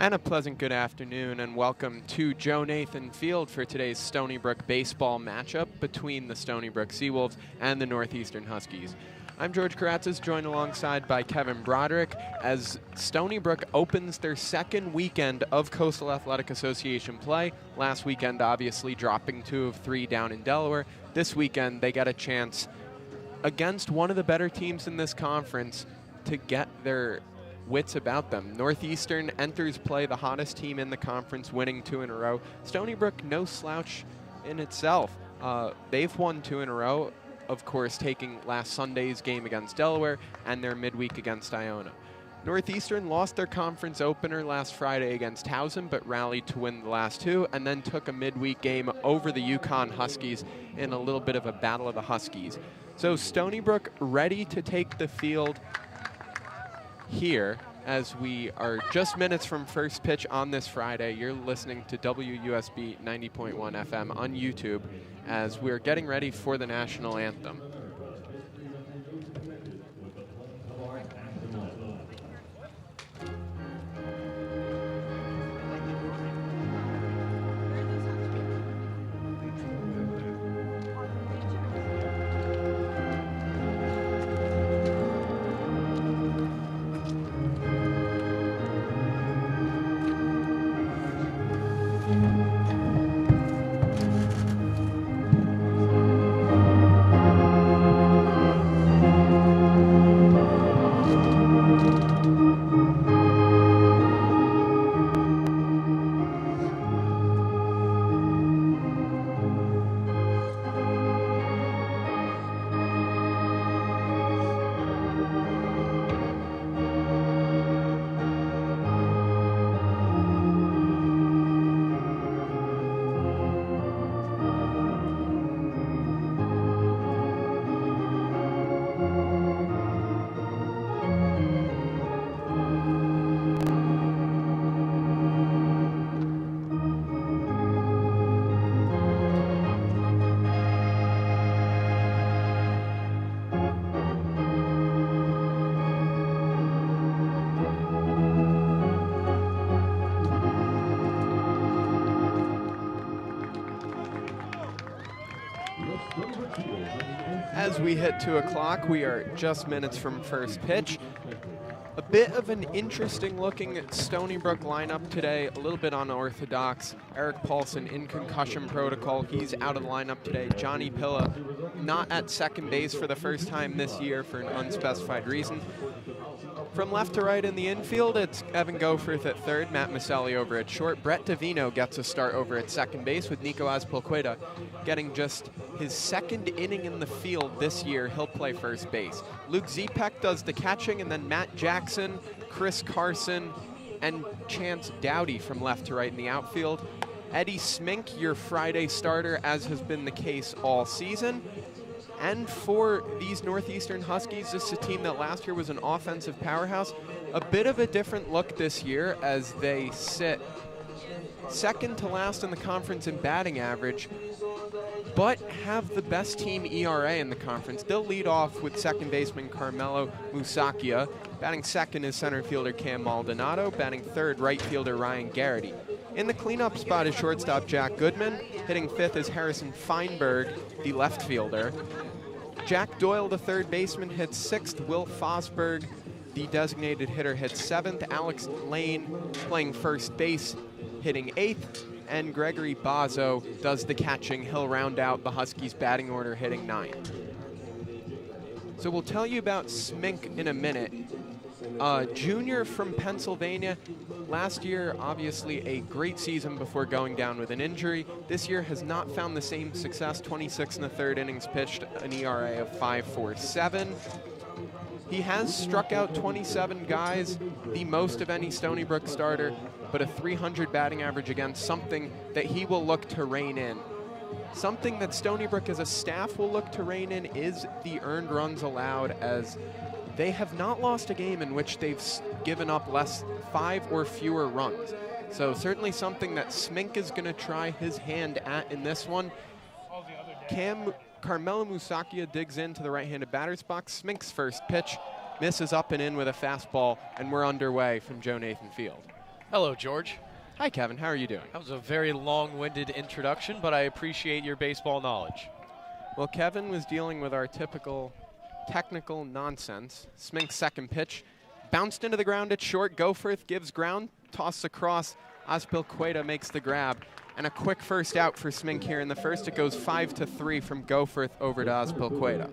And a pleasant good afternoon, and welcome to Joe Nathan Field for today's Stony Brook baseball matchup between the Stony Brook Seawolves and the Northeastern Huskies. I'm George Karatzis, joined alongside by Kevin Broderick as Stony Brook opens their second weekend of Coastal Athletic Association play. Last weekend, obviously, dropping 2 of 3 down in Delaware. This weekend, they got a chance against one of the better teams in this conference to get their wits about them. Northeastern enters play, the hottest team in the conference, winning 2 in a row. Stony Brook, no slouch in itself. They've won 2 in a row, of course, taking last Sunday's game against Delaware and their midweek against Iona. Northeastern lost their conference opener last Friday against Towson, but rallied to win the last 2, and then took a midweek game over the Yukon Huskies in a little bit of a battle of the Huskies. So Stony Brook ready to take the field here as we are just minutes from first pitch on this Friday. You're listening to WUSB 90.1 FM on YouTube as we're getting ready for the national anthem. As we hit 2 o'clock, we are just minutes from first pitch. A bit of an interesting looking Stony Brook lineup today, a little bit unorthodox. Eric Paulson in concussion protocol, he's out of the lineup today. Johnny Pilla not at second base for the first time this year for an unspecified reason. From left to right in the infield, it's Evan Goforth at third, Matt Maselli over at short. Brett Davino gets a start over at second base with Nico Azpilicueta getting just his second inning in the field this year. He'll play first base. Luke Zepek does the catching, and then Matt Jackson, Chris Carson, and Chance Dowdy from left to right in the outfield. Eddie Smink, your Friday starter, as has been the case all season. And for these Northeastern Huskies, this is a team that last year was an offensive powerhouse. A bit of a different look this year as they sit second to last in the conference in batting average, but have the best team ERA in the conference. They'll lead off with second baseman Carmelo Musakia. Batting second is center fielder Cam Maldonado. Batting third, right fielder Ryan Garrity. In the cleanup spot is shortstop Jack Goodman. Hitting fifth is Harrison Feinberg, the left fielder. Jack Doyle, the third baseman, hits sixth. Will Fosberg, the designated hitter, hits seventh. Alex Lane playing first base, hitting eighth. And Gregory Bazo does the catching. He'll round out the Huskies' batting order, hitting ninth. So we'll tell you about Smink in a minute. Junior from Pennsylvania. Last year, obviously a great season before going down with an injury. This year has not found the same success. 26 in the third innings pitched, an ERA of 5.47. He has struck out 27 guys, the most of any Stony Brook starter, but a 300 batting average against, something that he will look to rein in. Something that Stony Brook as a staff will look to rein in is the earned runs allowed, as they have not lost a game in which they've given up 5 or fewer runs. So certainly something that Smink is going to try his hand at in this one. Carmelo Musakia digs into the right-handed batter's box. Smink's first pitch misses up and in with a fastball, and we're underway from Joe Nathan Field. Hello, George. Hi, Kevin. How are you doing? That was a very long-winded introduction, but I appreciate your baseball knowledge. Well, Kevin was dealing with our typical technical nonsense. Smink's second pitch bounced into the ground at short. Goforth gives ground, tosses across. Azpilicueta makes the grab. And a quick first out for Smink here in the first. It goes 5-3 from Goforth over to Azpilicueta.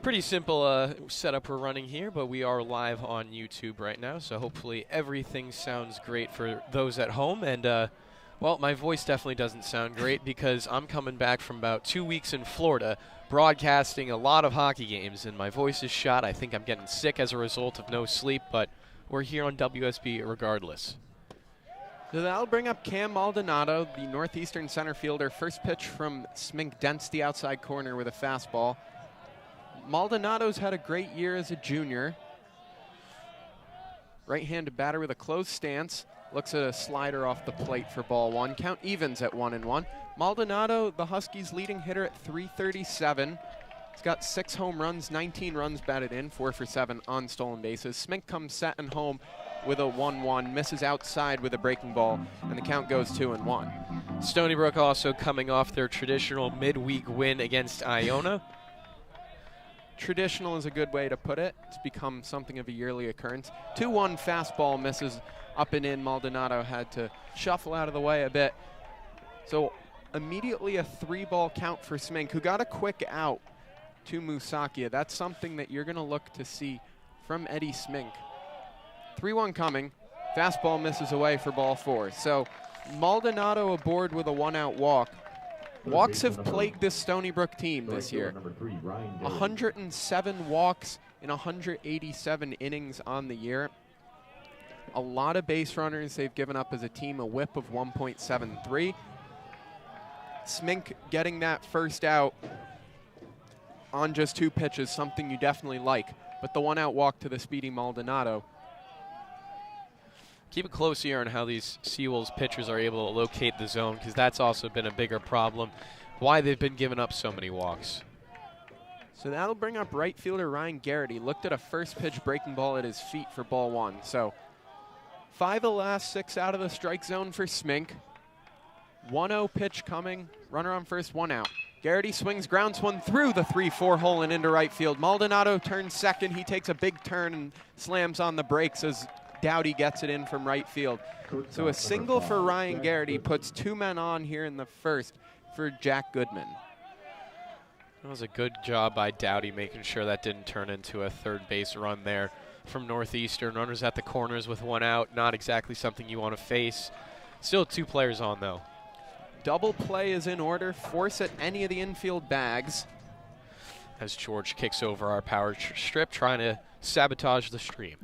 Pretty simple setup we're running here, but we are live on YouTube right now, so hopefully everything sounds great for those at home. And, well, my voice definitely doesn't sound great because I'm coming back from about 2 weeks in Florida broadcasting a lot of hockey games, and my voice is shot. I think I'm getting sick as a result of no sleep, but we're here on WSB regardless. So that'll bring up Cam Maldonado, the Northeastern center fielder. First pitch from Smink dents the outside corner with a fastball. Maldonado's had a great year as a junior. Right-handed batter with a closed stance. Looks at a slider off the plate for ball one. Count evens at 1-1. Maldonado, the Huskies' leading hitter at .337. He's got 6 home runs, 19 runs batted in, 4 for 7 on stolen bases. Smink comes set and home with a 1-1, misses outside with a breaking ball, and the count goes 2-1. Stony Brook also coming off their traditional midweek win against Iona. Traditional is a good way to put it. It's become something of a yearly occurrence. 2-1 fastball misses up and in. Maldonado had to shuffle out of the way a bit. So immediately a 3-ball count for Smink, who got a quick out to Musakia. That's something that you're going to look to see from Eddie Smink. 3-1 coming. Fastball misses away for ball 4. So Maldonado aboard with a 1-out walk. Walks have plagued this Stony Brook team this year. 107 walks in 187 innings on the year. A lot of base runners they've given up as a team, a whip of 1.73. Smink getting that first out on just 2 pitches, something you definitely like. But the 1-out walk to the speedy Maldonado. Keep a close ear on how these Seawolves pitchers are able to locate the zone, because that's also been a bigger problem, why they've been giving up so many walks. So that'll bring up right fielder Ryan Garrity. Looked at a first pitch breaking ball at his feet for ball 1. So 5 of the last 6 out of the strike zone for Smink. 1-0 pitch coming. Runner on first, 1 out. Garrity swings, grounds one through the 3-4 hole and into right field. Maldonado turns second. He takes a big turn and slams on the brakes as Dowdy gets it in from right field. So a single for Ryan Garrity puts 2 men on here in the first for Jack Goodman. That was a good job by Dowdy making sure that didn't turn into a third base run there from Northeastern. Runners at the corners with 1 out. Not exactly something you want to face. Still 2 players on, though. Double play is in order. Force at any of the infield bags. As George kicks over our power strip, trying to sabotage the stream.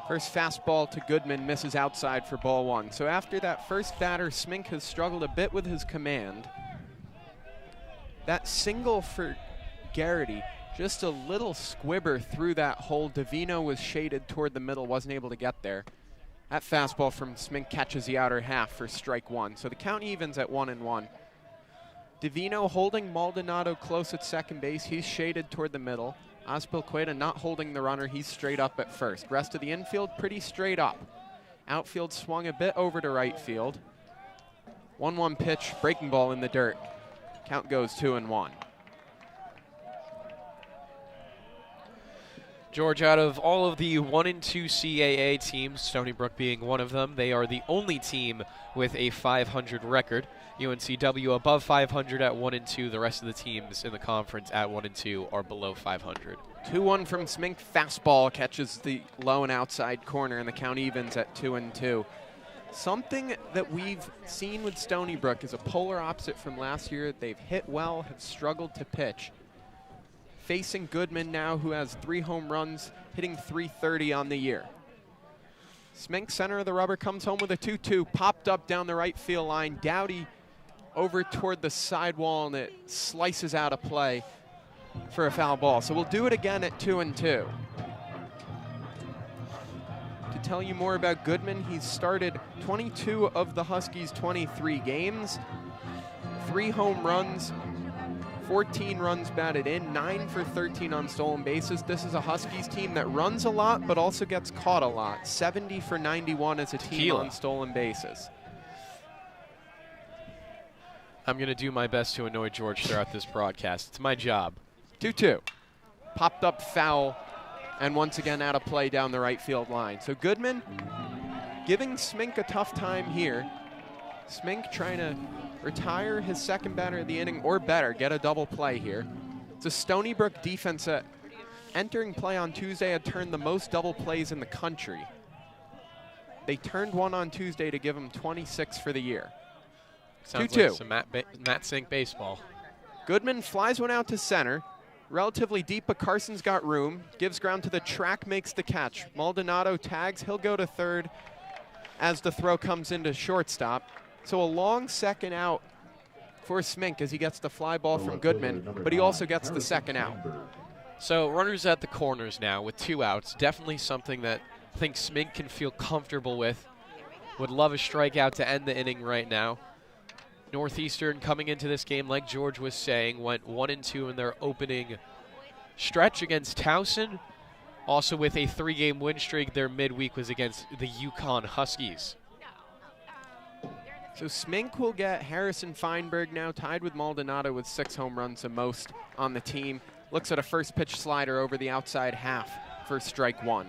First fastball to Goodman, misses outside for ball 1. So after that first batter, Smink has struggled a bit with his command. That single for Garrity, just a little squibber through that hole. Davino was shaded toward the middle, wasn't able to get there. That fastball from Smink catches the outer half for strike 1. So the count evens at 1-1. Davino holding Maldonado close at second base. He's shaded toward the middle. Azpilicueta not holding the runner. He's straight up at first. Rest of the infield pretty straight up. Outfield swung a bit over to right field. 1-1 pitch, breaking ball in the dirt. Count goes 2-1. George, out of all of the 1-2 CAA teams, Stony Brook being one of them, they are the only team with a 500 record. UNCW above 500 at 1-2. The rest of the teams in the conference at 1-2 are below 500. 2-1 from Smink. Fastball catches the low and outside corner, and the count evens at 2-2. Something that we've seen with Stony Brook is a polar opposite from last year. They've hit well, have struggled to pitch. Facing Goodman now, who has 3 home runs, hitting .330 on the year. Smink, center of the rubber, comes home with a 2-2, popped up down the right field line. Dowdy over toward the sidewall, and it slices out of play for a foul ball. So we'll do it again at 2-2. To tell you more about Goodman, he's started 22 of the Huskies' 23 games, 3 home runs, 14 runs batted in, 9 for 13 on stolen bases. This is a Huskies team that runs a lot, but also gets caught a lot. 70 for 91 as a team on stolen bases. I'm going to do my best to annoy George throughout this broadcast. It's my job. 2-2. Popped up foul, and once again out of play down the right field line. So Goodman giving Smink a tough time here. Smink trying to retire his second batter of the inning, or better, get a double play here. It's a Stony Brook defense that, entering play on Tuesday, had turned the most double plays in the country. They turned one on Tuesday to give them 26 for the year. Sounds like some Matt Sink baseball. Goodman flies one out to center. Relatively deep, but Carson's got room. Gives ground to the track, makes the catch. Maldonado tags. He'll go to third as the throw comes into shortstop. So a long second out for Smink as he gets the fly ball from Goodman, but he also gets the second out. So runners at the corners now with 2 outs. Definitely something that I think Smink can feel comfortable with. Would love a strikeout to end the inning right now. Northeastern coming into this game, like George was saying, went 1-2 in their opening stretch against Towson. Also with a 3-game win streak, their midweek was against the Yukon Huskies. So Smink will get Harrison Feinberg now, tied with Maldonado with 6 home runs, the most on the team. Looks at a first pitch slider over the outside half for strike 1.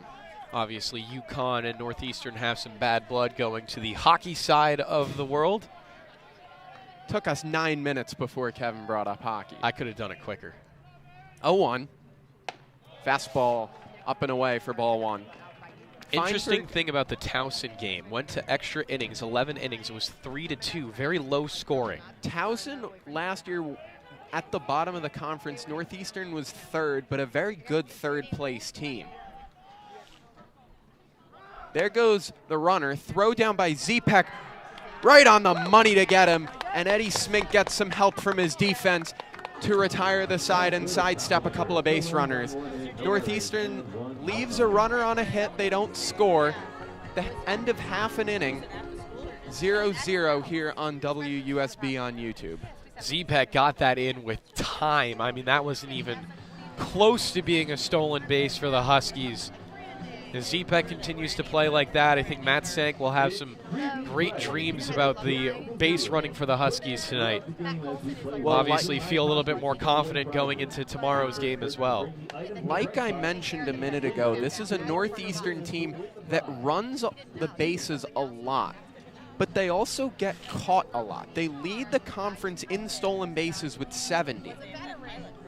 Obviously, Yukon and Northeastern have some bad blood going to the hockey side of the world. Took us 9 minutes before Kevin brought up hockey. I could have done it quicker. 0-1. Fastball up and away for ball 1. Interesting thing about the Towson game, went to extra innings, 11 innings. It was 3-2, very low scoring. Towson last year at the bottom of the conference, Northeastern was third, but a very good third place team. There goes the runner, throw down by Zepek, right on the money to get him, and Eddie Smink gets some help from his defense to retire the side and sidestep a couple of base runners. Northeastern leaves a runner on a hit. They don't score. The end of half an inning, 0-0 here on WUSB on YouTube. Zepek got that in with time. I mean, that wasn't even close to being a stolen base for the Huskies. As Zepek continues to play like that, I think Matt Sank will have some great dreams about the base running for the Huskies tonight. We'll obviously feel a little bit more confident going into tomorrow's game as well. Like I mentioned a minute ago, this is a Northeastern team that runs the bases a lot, but they also get caught a lot. They lead the conference in stolen bases with 70,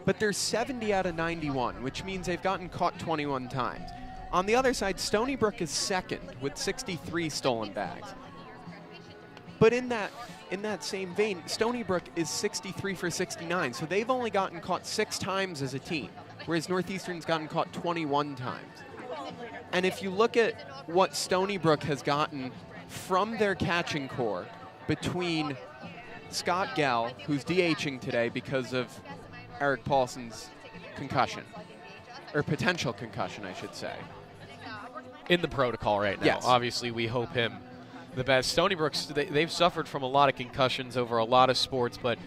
but they're 70 out of 91, which means they've gotten caught 21 times. On the other side, Stony Brook is second with 63 stolen bags. But in that same vein, Stony Brook is 63 for 69, so they've only gotten caught 6 times as a team, whereas Northeastern's gotten caught 21 times. And if you look at what Stony Brook has gotten from their catching core between Scott Gell, who's DHing today because of Eric Paulson's concussion, or potential concussion, I should say. In the protocol right now. Yes. Obviously, we hope him the best. Stony Brook's, they've suffered from a lot of concussions over a lot of sports, but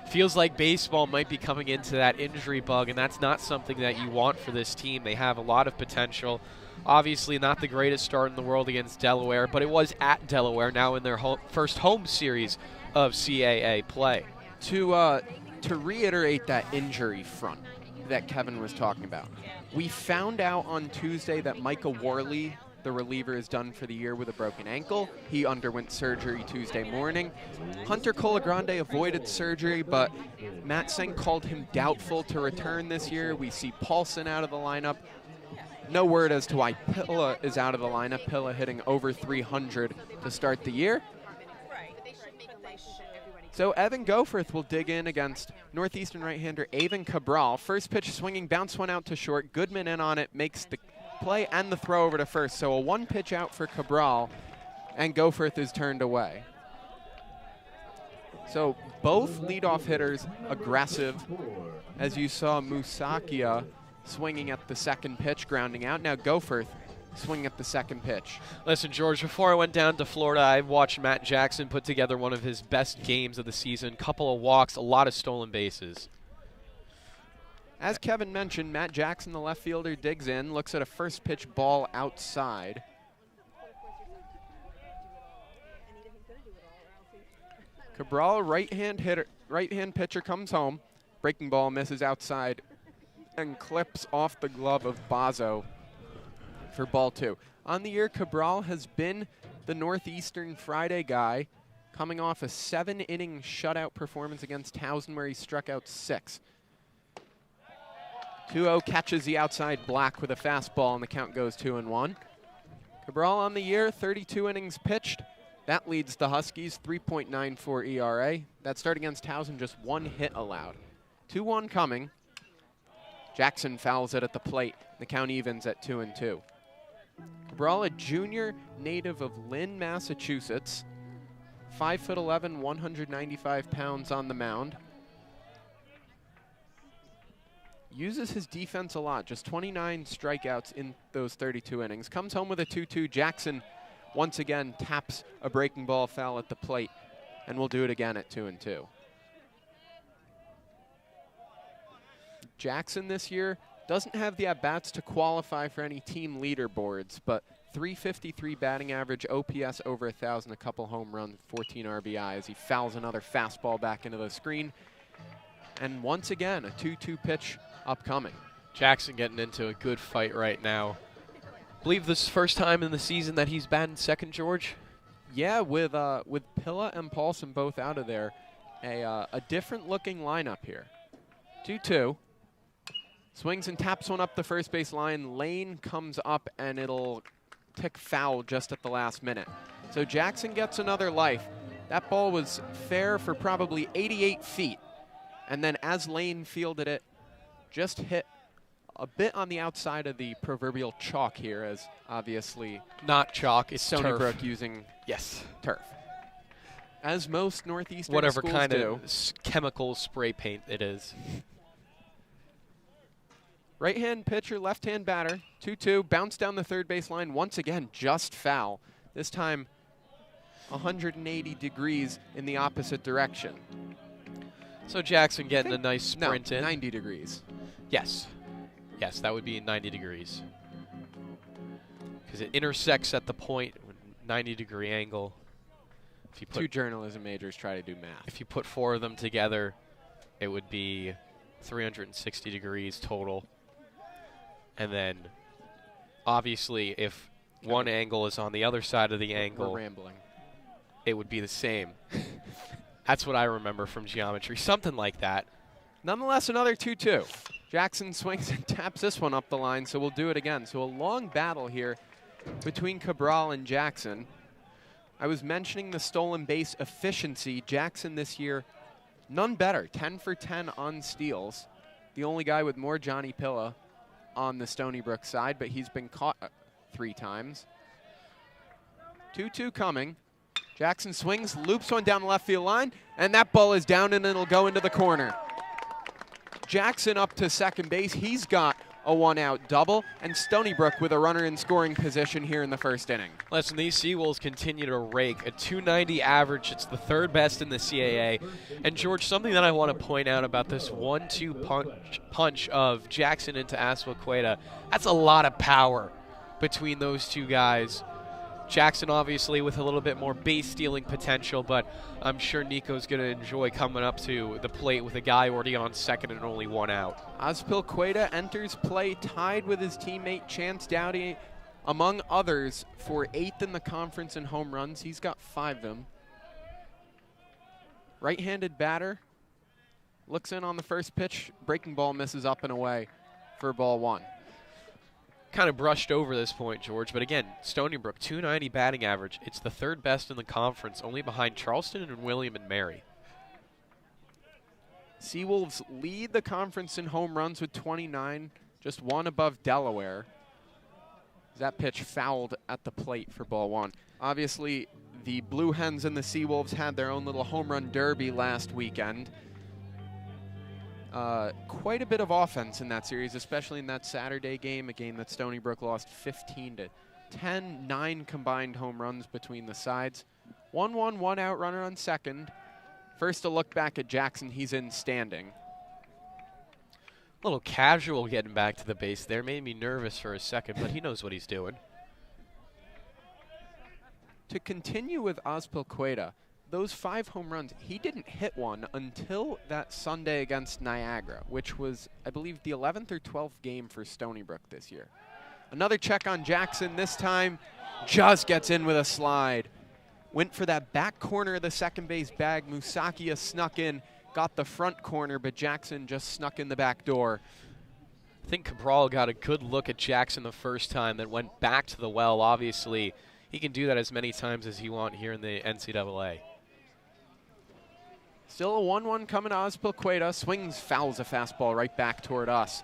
feels like baseball might be coming into that injury bug, and that's not something that you want for this team. They have a lot of potential. Obviously, not the greatest start in the world against Delaware, but it was at Delaware, now in their first home series of CAA play. To reiterate that injury front that Kevin was talking about, we found out on Tuesday that Micah Worley, the reliever, is done for the year with a broken ankle. He underwent surgery Tuesday morning. Hunter Colagrande avoided surgery, but Matt Singh called him doubtful to return this year. We see Paulson out of the lineup. No word as to why Pilla is out of the lineup. Pilla hitting over 300 to start the year. So Evan Goforth will dig in against Northeastern right-hander Avon Cabral. First pitch swinging, bounce one out to short. Goodman in on it, makes the play and the throw over to first. So a 1 pitch out for Cabral, and Goforth is turned away. So both leadoff hitters aggressive, as you saw Musakia swinging at the second pitch, grounding out. Now Goforth swinging at the second pitch. Listen, George, before I went down to Florida, I watched Matt Jackson put together one of his best games of the season. Couple of walks, a lot of stolen bases. As Kevin mentioned, Matt Jackson, the left fielder, digs in, looks at a first pitch ball outside. Cabral, right-hand pitcher, comes home. Breaking ball misses outside and clips off the glove of Bazo for ball 2. On the year, Cabral has been the Northeastern Friday guy, coming off a 7-inning shutout performance against Towson where he struck out 6. 2-0 catches the outside black with a fastball, and the count goes 2-1. Cabral on the year, 32 innings pitched. That leads the Huskies, 3.94 ERA. That start against Towson, just 1 hit allowed. 2-1 coming. Jackson fouls it at the plate. The count evens at 2-2. Cabral, a junior native of Lynn, Massachusetts. 5'11", 195 pounds on the mound. Uses his defense a lot, just 29 strikeouts in those 32 innings. Comes home with a 2-2. Jackson once again taps a breaking ball foul at the plate, and we'll do it again at 2-2. Jackson this year doesn't have the at-bats to qualify for any team leaderboards, but .353 batting average, OPS over 1,000, a couple home runs, 14 RBIs. He fouls another fastball back into the screen. And once again, a 2-2 pitch upcoming. Jackson getting into a good fight right now. Believe this is the first time in the season that he's batting second, George? Yeah, with Pilla and Paulson both out of there, a different looking lineup here. 2-2. Swings and taps one up the first base line. Lane comes up and it'll tick foul just at the last minute. So Jackson gets another life. That ball was fair for probably 88 feet. And then as Lane fielded it, just hit a bit on the outside of the proverbial chalk here, as obviously not chalk, it's Stony turf. Brook using turf. As most Northeastern whatever schools kind do. of chemical spray paint it is. Right-hand pitcher, left-hand batter, 2-2, bounce down the third base line, once again just foul. This time 180 degrees in the opposite direction. So Jackson getting a nice sprint in. 90 degrees. Yes. Yes, that would be 90 degrees. Because it intersects at the point, 90-degree angle. If you put 2 journalism majors try to do math. If you put 4 of them together, it would be 360 degrees total. And then, obviously, if one angle is on the other side of the angle, we're rambling. It would be the same. That's what I remember from geometry, something like that. Nonetheless, another 2-2. Jackson swings and taps this one up the line, so we'll do it again. So a long battle here between Cabral and Jackson. I was mentioning the stolen base efficiency. Jackson this year, none better, 10 for 10 on steals. The only guy with more Johnny Pilla on the Stony Brook side, but he's been caught 3 times. 2-2 coming. Jackson swings, loops one down the left field line, and that ball is down and it'll go into the corner. Jackson up to second base. He's got a 1-out double, and Stony Brook with a runner in scoring position here in the first inning. Listen, these Seawolves continue to rake. A .290 average. It's the 3rd best in the CAA. And, George, something that I want to point out about this 1-2 punch of Jackson into Aswaqueta, that's a lot of power between those two guys. Jackson obviously with a little bit more base stealing potential, but I'm sure Nico's going to enjoy coming up to the plate with a guy already on second and only 1 out. Aswaqueta enters play tied with his teammate Chance Dowdy, among others, for 8th in the conference in home runs. He's got 5 of them. Right-handed batter, looks in on the first pitch, breaking ball misses up and away for ball 1. Kind of brushed over this point, George, but again, Stony Brook, .290 batting average. It's the 3rd best in the conference, only behind Charleston and William and Mary. Seawolves lead the conference in home runs with 29, just 1 above Delaware. That pitch fouled at the plate for ball 1. Obviously, the Blue Hens and the Seawolves had their own little home run derby last weekend. Quite a bit of offense in that series, especially in that Saturday game, a game that Stony Brook lost 15-10, 9 combined home runs between the sides. 1-1, 1-out runner on second. First a look back at Jackson, he's in standing. A little casual getting back to the base there. Made me nervous for a second, but he knows what he's doing. To continue with Azpilicueta, those 5 home runs, he didn't hit one until that Sunday against Niagara, which was, I believe, the 11th or 12th game for Stony Brook this year. Another check on Jackson, this time just gets in with a slide. Went for that back corner of the second base bag. Musakia snuck in, got the front corner, but Jackson just snuck in the back door. I think Cabral got a good look at Jackson the first time, then went back to the well. Obviously, he can do that as many times as he wants here in the NCAA. Still a 1-1 coming to Azpilicueta. Swings, fouls a fastball right back toward us.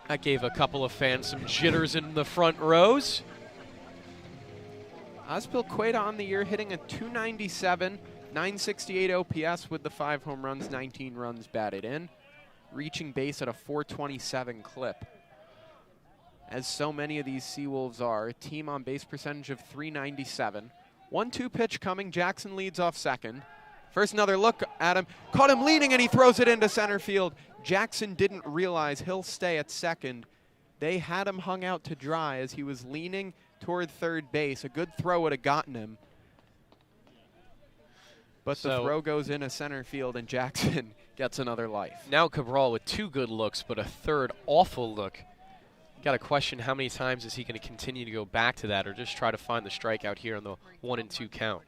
That gave a couple of fans some jitters in the front rows. Azpilicueta on the year hitting a .297, 968 OPS with the 5 home runs, 19 runs batted in. Reaching base at a .427 clip. As so many of these Seawolves are, a team on base percentage of .397. 1-2 pitch coming, Jackson leads off second. First another look at him, caught him leaning and he throws it into center field. Jackson didn't realize he'll stay at second. They had him hung out to dry as he was leaning toward third base. A good throw would have gotten him. But the throw goes into center field and Jackson gets another life. Now Cabral with 2 good looks, but a third awful look. Got to question how many times is he going to continue to go back to that or just try to find the strikeout here on the 1-2 count.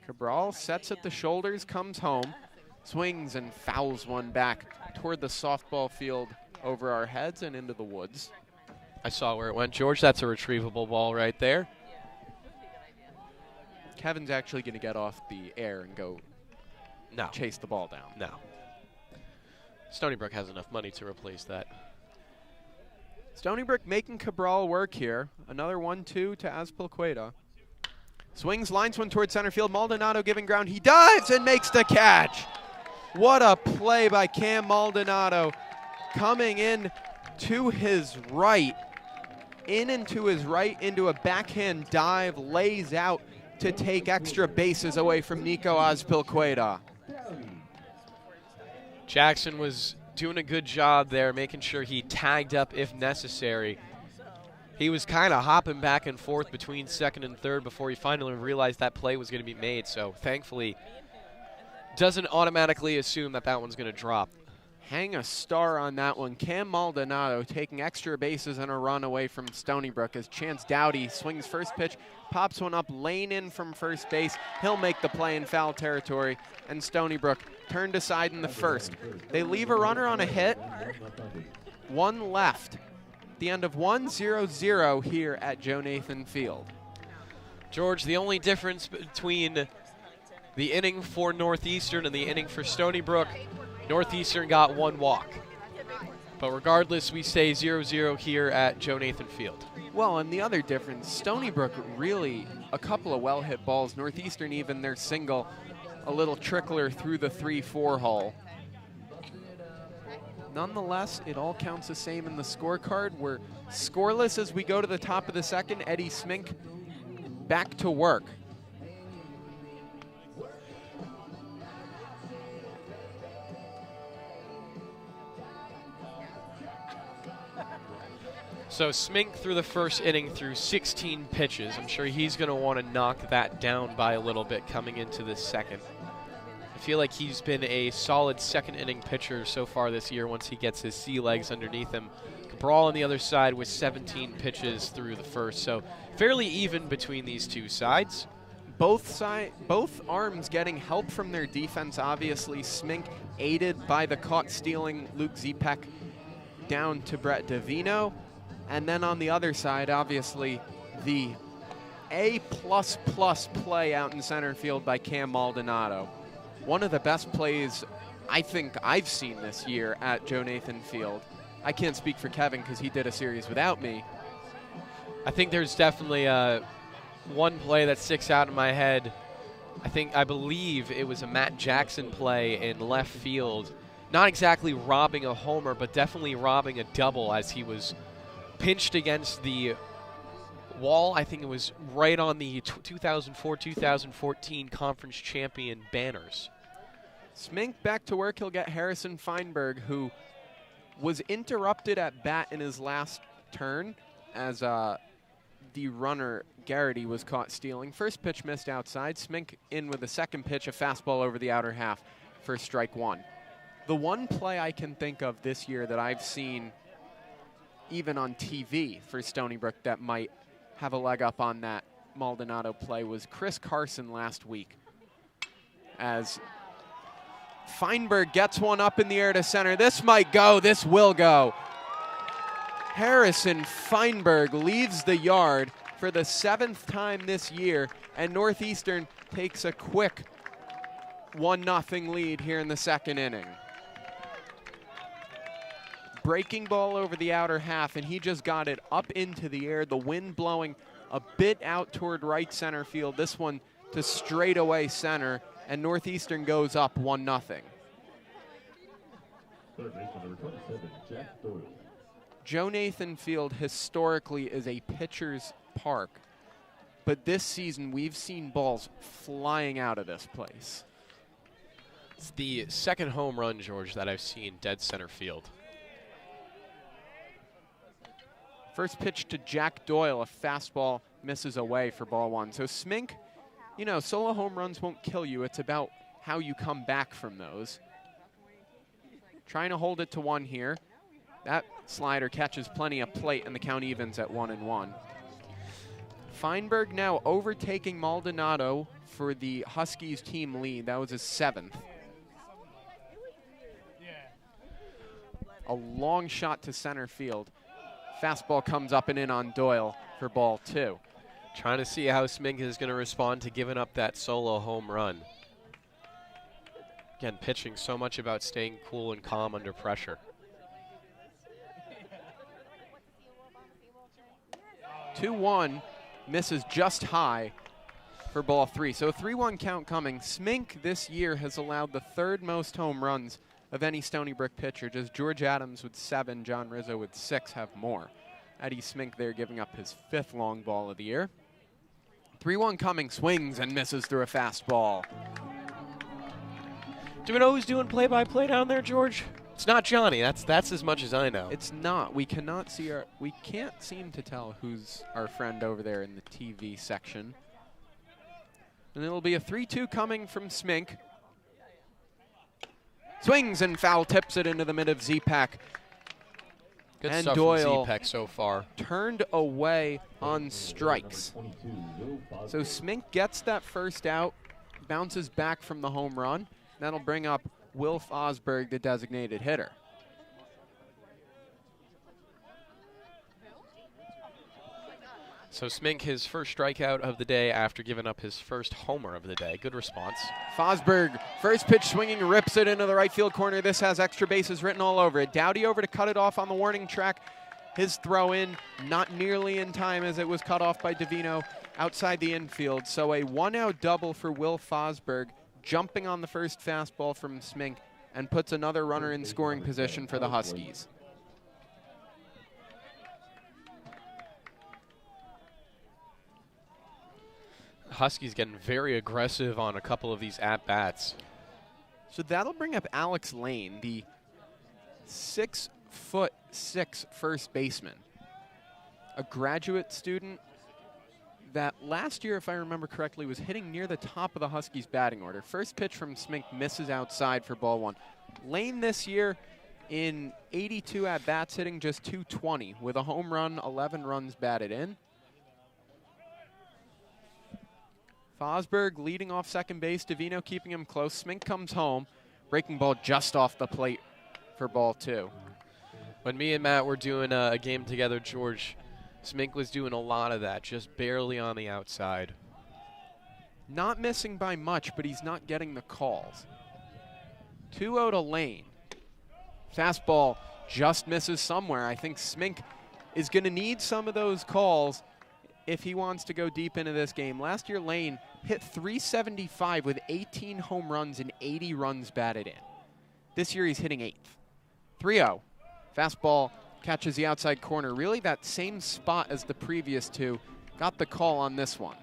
Cabral sets at the shoulders, comes home, swings and fouls one back toward the softball field over our heads and into the woods. I saw where it went, George. That's a retrievable ball right there. Kevin's actually going to get off the air and go chase the ball down. No. Stony Brook has enough money to replace that. Stony Brook making Cabral work here. Another 1-2 to Azpilicueta. Swings, lines one towards center field. Maldonado giving ground. He dives and makes the catch. What a play by Cam Maldonado. Coming in to his right. In and to his right into a backhand dive. Lays out to take extra bases away from Nico Azpilicueta. Jackson was doing a good job there, making sure he tagged up if necessary. He was kind of hopping back and forth between second and third before he finally realized that play was going to be made. So thankfully, doesn't automatically assume that that one's going to drop. Hang a star on that one. Cam Maldonado taking extra bases and a run away from Stony Brook as Chance Dowdy swings first pitch, pops one up, lane in from first base. He'll make the play in foul territory, and Stony Brook turned aside in the first. They leave a runner on a hit. One left. The end of 1-0-0 here at Joe Nathan Field. George, the only difference between the inning for Northeastern and the inning for Stony Brook, Northeastern got 1 walk. But regardless, we stay 0-0 here at Joe Nathan Field. Well, and the other difference, Stony Brook really a couple of well-hit balls. Northeastern even their single, a little trickler through the 3-4 hole. Nonetheless, it all counts the same in the scorecard. We're scoreless as we go to the top of the second. Eddie Smink back to work. So Smink through the first inning through 16 pitches. I'm sure he's going to want to knock that down by a little bit coming into this second. I feel like he's been a solid second inning pitcher so far this year once he gets his sea legs underneath him. Cabral on the other side with 17 pitches through the first, so fairly even between these two sides. Both arms getting help from their defense, obviously. Smink aided by the caught stealing Luke Zepek down to Brett Davino. And then on the other side, obviously, the A++ play out in center field by Cam Maldonado. One of the best plays I think I've seen this year at Joe Nathan Field. I can't speak for Kevin because he did a series without me. I think there's definitely one play that sticks out in my head. I believe it was a Matt Jackson play in left field. Not exactly robbing a homer, but definitely robbing a double as he was pinched against the wall. I think it was right on the 2004-2014 conference champion banners. Smink back to work. He'll get Harrison Feinberg, who was interrupted at bat in his last turn as the runner Garrity was caught stealing. First pitch missed outside. Smink in with the second pitch, a fastball over the outer half for strike one. The one play I can think of this year that I've seen even on TV for Stony Brook that might have a leg up on that Maldonado play was Chris Carson last week, as Feinberg gets one up in the air to center. This might go, this will go. Harrison Feinberg leaves the yard for the 7th time this year, and Northeastern takes a quick 1-0 lead here in the second inning. Breaking ball over the outer half, and he just got it up into the air. The wind blowing a bit out toward right center field. This one to straightaway center, and Northeastern goes up 1-0. Joe Nathan Field historically is a pitcher's park, but this season we've seen balls flying out of this place. It's the second home run, George, that I've seen dead center field. First pitch to Jack Doyle, a fastball misses away for ball one. So Smink, you know, solo home runs won't kill you. It's about how you come back from those. Trying to hold it to one here. That slider catches plenty of plate, and the count evens at 1-1. Feinberg now overtaking Maldonado for the Huskies team lead. That was his 7th. A long shot to center field. Fastball comes up and in on Doyle for ball 2. Trying to see how Smink is going to respond to giving up that solo home run. Again, pitching so much about staying cool and calm under pressure. 2-1, misses just high for ball 3. So a 3-1 count coming. Smink this year has allowed the 3rd most home runs of any Stony Brook pitcher. Just George Adams with 7, John Rizzo with 6 have more. Eddie Smink there giving up his 5th long ball of the year. 3-1 coming, swings and misses through a fastball. Do we know who's doing play-by-play down there, George? It's not Johnny. That's as much as I know. It's not. We can't seem to tell who's our friend over there in the TV section. And it'll be a 3-2 coming from Smink. Swings and foul tips it into the mid of Z-Pack. Good and stuff Doyle from Z-Pack so far. Turned away on strikes. So Smink gets that first out, bounces back from the home run. That'll bring up Will Fosberg, the designated hitter. So Smink, his first strikeout of the day after giving up his first homer of the day. Good response. Fosberg, first pitch swinging, rips it into the right field corner. This has extra bases written all over it. Dowdy over to cut it off on the warning track. His throw in, not nearly in time as it was cut off by Davino outside the infield. So a 1-out double for Will Fosberg, jumping on the first fastball from Smink, and puts another runner in scoring position for the Huskies. Huskies getting very aggressive on a couple of these at-bats. So that'll bring up Alex Lane, the 6'6" first baseman, a graduate student that last year, if I remember correctly, was hitting near the top of the Huskies batting order. First pitch from Smink misses outside for ball 1. Lane this year in 82 at-bats hitting just .220 with a home run, 11 runs batted in. Fosberg leading off second base, Davino keeping him close. Smink comes home, breaking ball just off the plate for ball 2. When me and Matt were doing a game together, George, Smink was doing a lot of that, just barely on the outside. Not missing by much, but he's not getting the calls. 2-0 to Lane. Fastball just misses somewhere. I think Smink is going to need some of those calls if he wants to go deep into this game. Last year, Lane hit .375 with 18 home runs and 80 runs batted in. This year, he's hitting 8th. 3-0. Fastball catches the outside corner. Really that same spot as the previous two. Got the call on this one.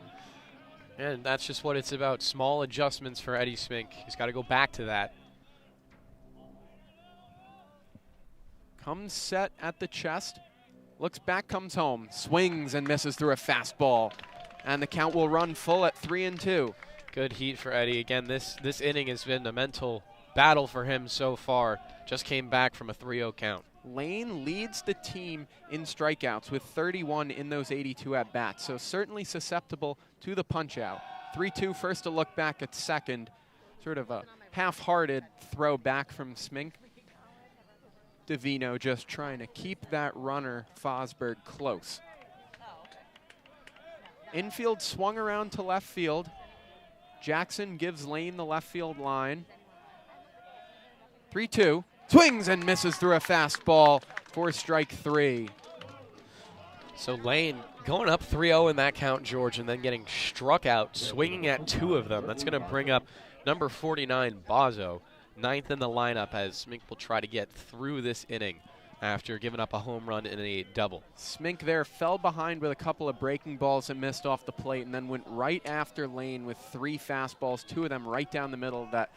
And that's just what it's about. Small adjustments for Eddie Smink. He's got to go back to that. Comes set at the chest. Looks back, comes home. Swings and misses through a fastball. And the count will run full at 3-2. Good heat for Eddie. Again, this inning has been a mental battle for him so far. Just came back from a 3-0 count. Lane leads the team in strikeouts with 31 in those 82 at-bats, so certainly susceptible to the punch-out. 3-2, first to look back at second. Sort of a half-hearted throw back from Smink. Davino just trying to keep that runner, Fosberg, close. Infield swung around to left field. Jackson gives Lane the left field line. 3-2. Swings and misses through a fastball for strike 3. So Lane going up 3-0 in that count, George, and then getting struck out, swinging at 2 of them. That's going to bring up number 49, Bozzo, 9th in the lineup as Smink will try to get through this inning after giving up a home run in a double. Smink there fell behind with a couple of breaking balls and missed off the plate, and then went right after Lane with 3 fastballs, 2 of them right down the middle that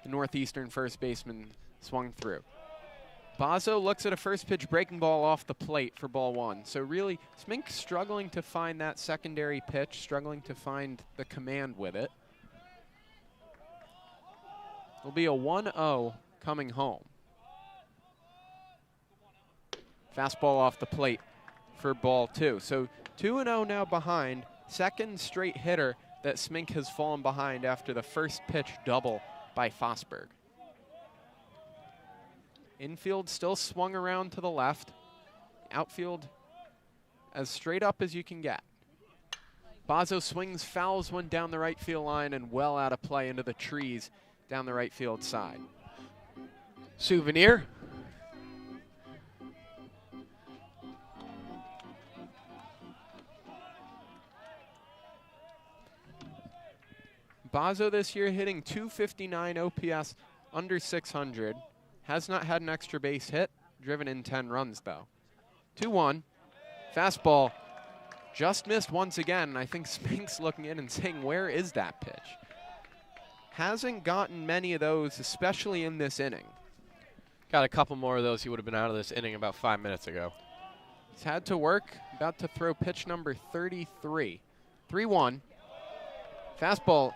the Northeastern first baseman swung through. Bozzo looks at a first pitch breaking ball off the plate for ball 1. So really, Smink struggling to find that secondary pitch, struggling to find the command with it. It'll be a 1-0 coming home. Fastball off the plate for ball 2. So 2-0 now behind. Second straight hitter that Smink has fallen behind after the first pitch double by Fosberg. Infield still swung around to the left. Outfield as straight up as you can get. Bozzo swings, fouls one down the right field line and well out of play into the trees down the right field side. Souvenir. Bozzo this year hitting .259 OPS, under 600. Has not had an extra base hit, driven in 10 runs though. 2-1, fastball, just missed once again. I think Spink's looking in and saying, where is that pitch? Hasn't gotten many of those, especially in this inning. Got a couple more of those, he would have been out of this inning about 5 minutes ago. He's had to work, about to throw pitch number 33. 3-1, fastball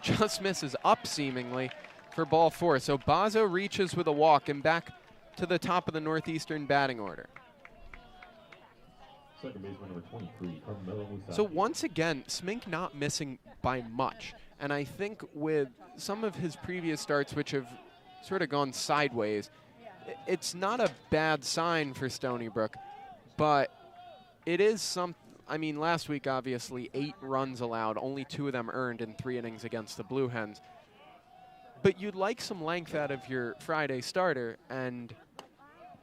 just misses up seemingly for ball 4. So Bozzo reaches with a walk and back to the top of the Northeastern batting order. Second baseman number 23, Carmelo Musacchio. So once again, Smink not missing by much. And I think with some of his previous starts, which have sort of gone sideways, it's not a bad sign for Stony Brook, but it is some. I mean, last week, obviously, 8 runs allowed, only 2 of them earned in 3 innings against the Blue Hens. But you'd like some length out of your Friday starter, and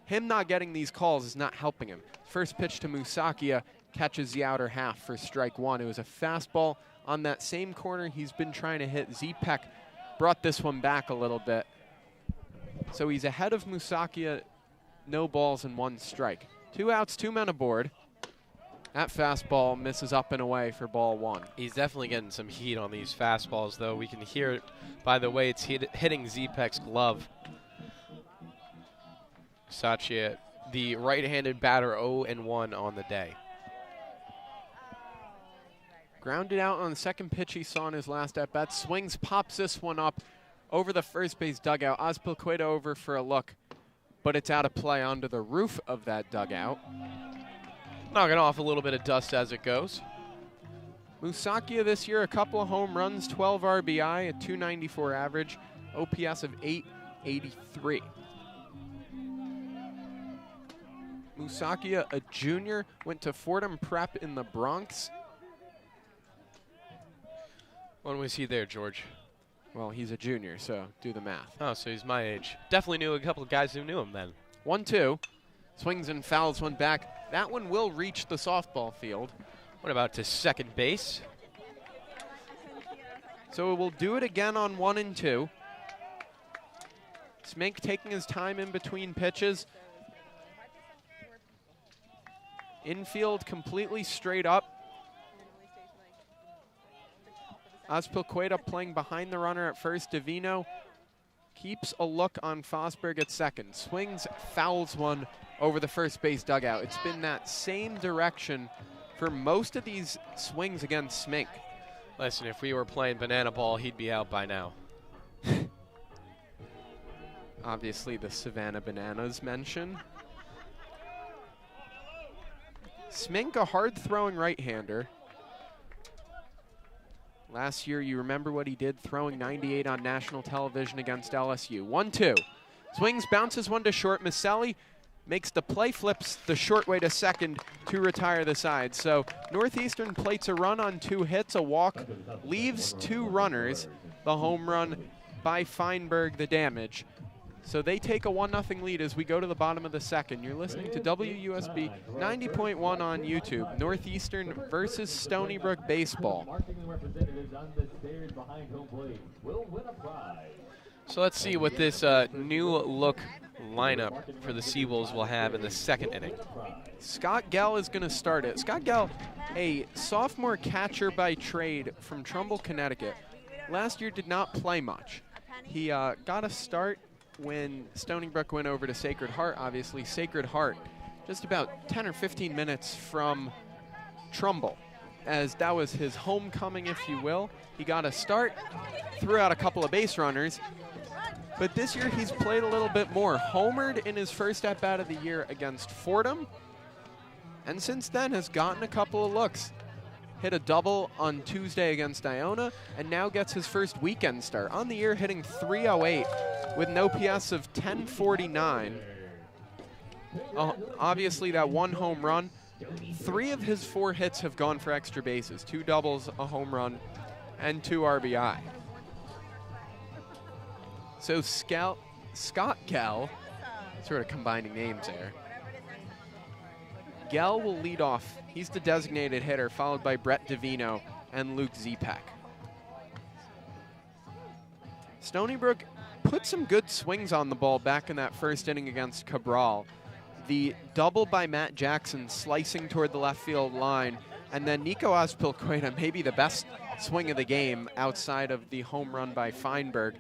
him not getting these calls is not helping him. First pitch to Musacchio catches the outer half for strike 1. It was a fastball on that same corner he's been trying to hit. Zepek brought this one back a little bit. So he's ahead of Musacchio, no balls and 1 strike. 2 outs, 2 men aboard. That fastball misses up and away for ball 1. He's definitely getting some heat on these fastballs, though. We can hear it by the way it's hitting Zepek's glove. Musacchio, the right-handed batter, 0-1 on the day. Grounded out on the second pitch he saw in his last at-bat. Swings, pops this one up over the first base dugout. Azpilicueta over for a look, but it's out of play onto the roof of that dugout. Knocking off a little bit of dust as it goes. Musacchio this year, a couple of home runs, 12 RBI, a .294 average, OPS of .883. Musacchio, a junior, went to Fordham Prep in the Bronx. When was he there, George? Well, he's a junior, so do the math. Oh, so he's my age. Definitely knew a couple of guys who knew him then. 1-2. Swings and fouls one back. That one will reach the softball field. What about to second base? So we'll do it again on 1 and 2. Smink taking his time in between pitches. Infield completely straight up. Azpilicueta playing behind the runner at first. Davino keeps a look on Fosberg at second. Swings, fouls one over the first base dugout. It's been that same direction for most of these swings against Smink. Listen, if we were playing banana ball, he'd be out by now. Obviously, the Savannah Bananas mention. Smink, a hard-throwing right-hander. Last year, you remember what he did, throwing 98 on national television against LSU. 1-2. Swings, bounces one to short. Maselli makes the play, flips the short way to second to retire the side. So Northeastern plates a run on 2 hits, a walk, leaves 2 runners. The home run by Feinberg, the damage. So they take a 1-0 lead as we go to the bottom of the second. You're listening to WUSB 90.1 on YouTube. Northeastern versus Stony Brook baseball. So let's see what this new look lineup for the Seawolves will have in the second inning. Scott Gell is going to start it. Scott Gell, a sophomore catcher by trade from Trumbull, Connecticut. Last year did not play much. He got a start when Stony Brook went over to Sacred Heart. Obviously, Sacred Heart just about 10 or 15 minutes from Trumbull, as that was his homecoming, if you will. He got a start, threw out a couple of base runners, but this year he's played a little bit more. Homered in his first at-bat of the year against Fordham, and since then has gotten a couple of looks. Hit a double on Tuesday against Iona, and now gets his first weekend start. On the year, hitting .308 with an OPS of 1049. Obviously, that 1 home run. 3 of his 4 hits have gone for extra bases. 2 doubles, a home run, and 2 RBI. So Scott Gell, sort of combining names there. Gell will lead off. He's the designated hitter, followed by Brett Davino and Luke Zepek. Stony Brook put some good swings on the ball back in that first inning against Cabral. The double by Matt Jackson slicing toward the left field line, and then Nico Azpilicueta, maybe the best swing of the game outside of the home run by Feinberg.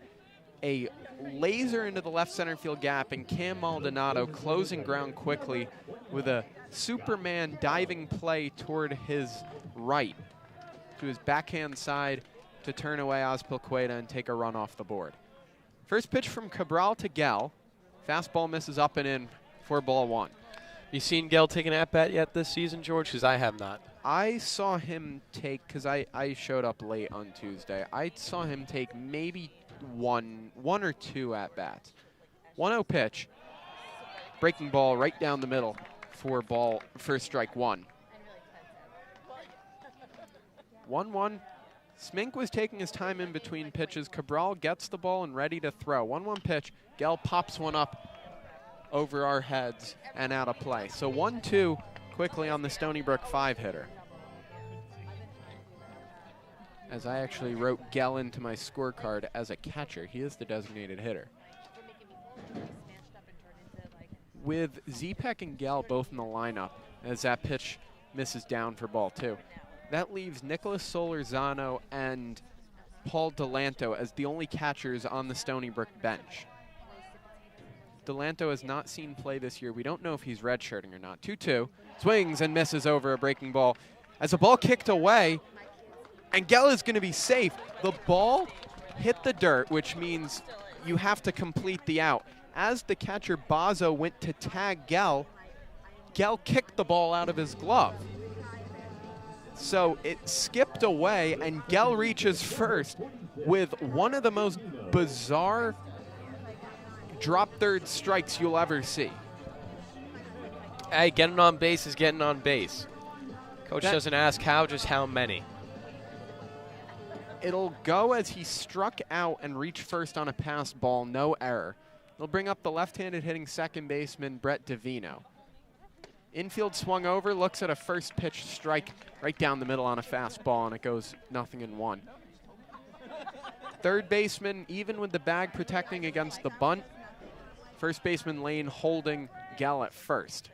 A laser into the left center field gap, and Cam Maldonado closing ground quickly with a Superman diving play toward his right to his backhand side to turn away Azpilicueta and take a run off the board. First pitch from Cabral to Gell. Fastball misses up and in for ball 1. You seen Gell take an at-bat yet this season, George? Because I have not. I saw him take, because I showed up late on Tuesday, I saw him take maybe one or 2 at-bats. 1-0 pitch. Breaking ball right down the middle for strike 1. 1-1. Smink was taking his time in between pitches. Cabral gets the ball and ready to throw. 1-1 pitch. Gell pops one up over our heads and out of play. So 1-2 quickly on the Stony Brook 5-hitter. As I actually wrote Gell into my scorecard as a catcher. He is the designated hitter. With Zepek and Gell both in the lineup, as that pitch misses down for ball 2. That leaves Nicholas Solorzano and Paul Delanto as the only catchers on the Stony Brook bench. Delanto has not seen play this year. We don't know if he's redshirting or not. 2-2, swings and misses over a breaking ball. As the ball kicked away, and Gell is going to be safe. The ball hit the dirt, which means you have to complete the out. As the catcher Bazo went to tag Gell, Gell kicked the ball out of his glove. So it skipped away, and Gell reaches first with one of the most bizarre drop third strikes you'll ever see. Hey, getting on base is getting on base. Coach doesn't ask how, just how many. It'll go as he struck out and reached first on a pass ball, no error. They'll bring up the left-handed hitting second baseman, Brett Davino. Infield swung over, looks at a first pitch strike right down the middle on a fastball, and it goes 0-1. Third baseman, even with the bag protecting against the bunt. First baseman Lane holding Gell at first.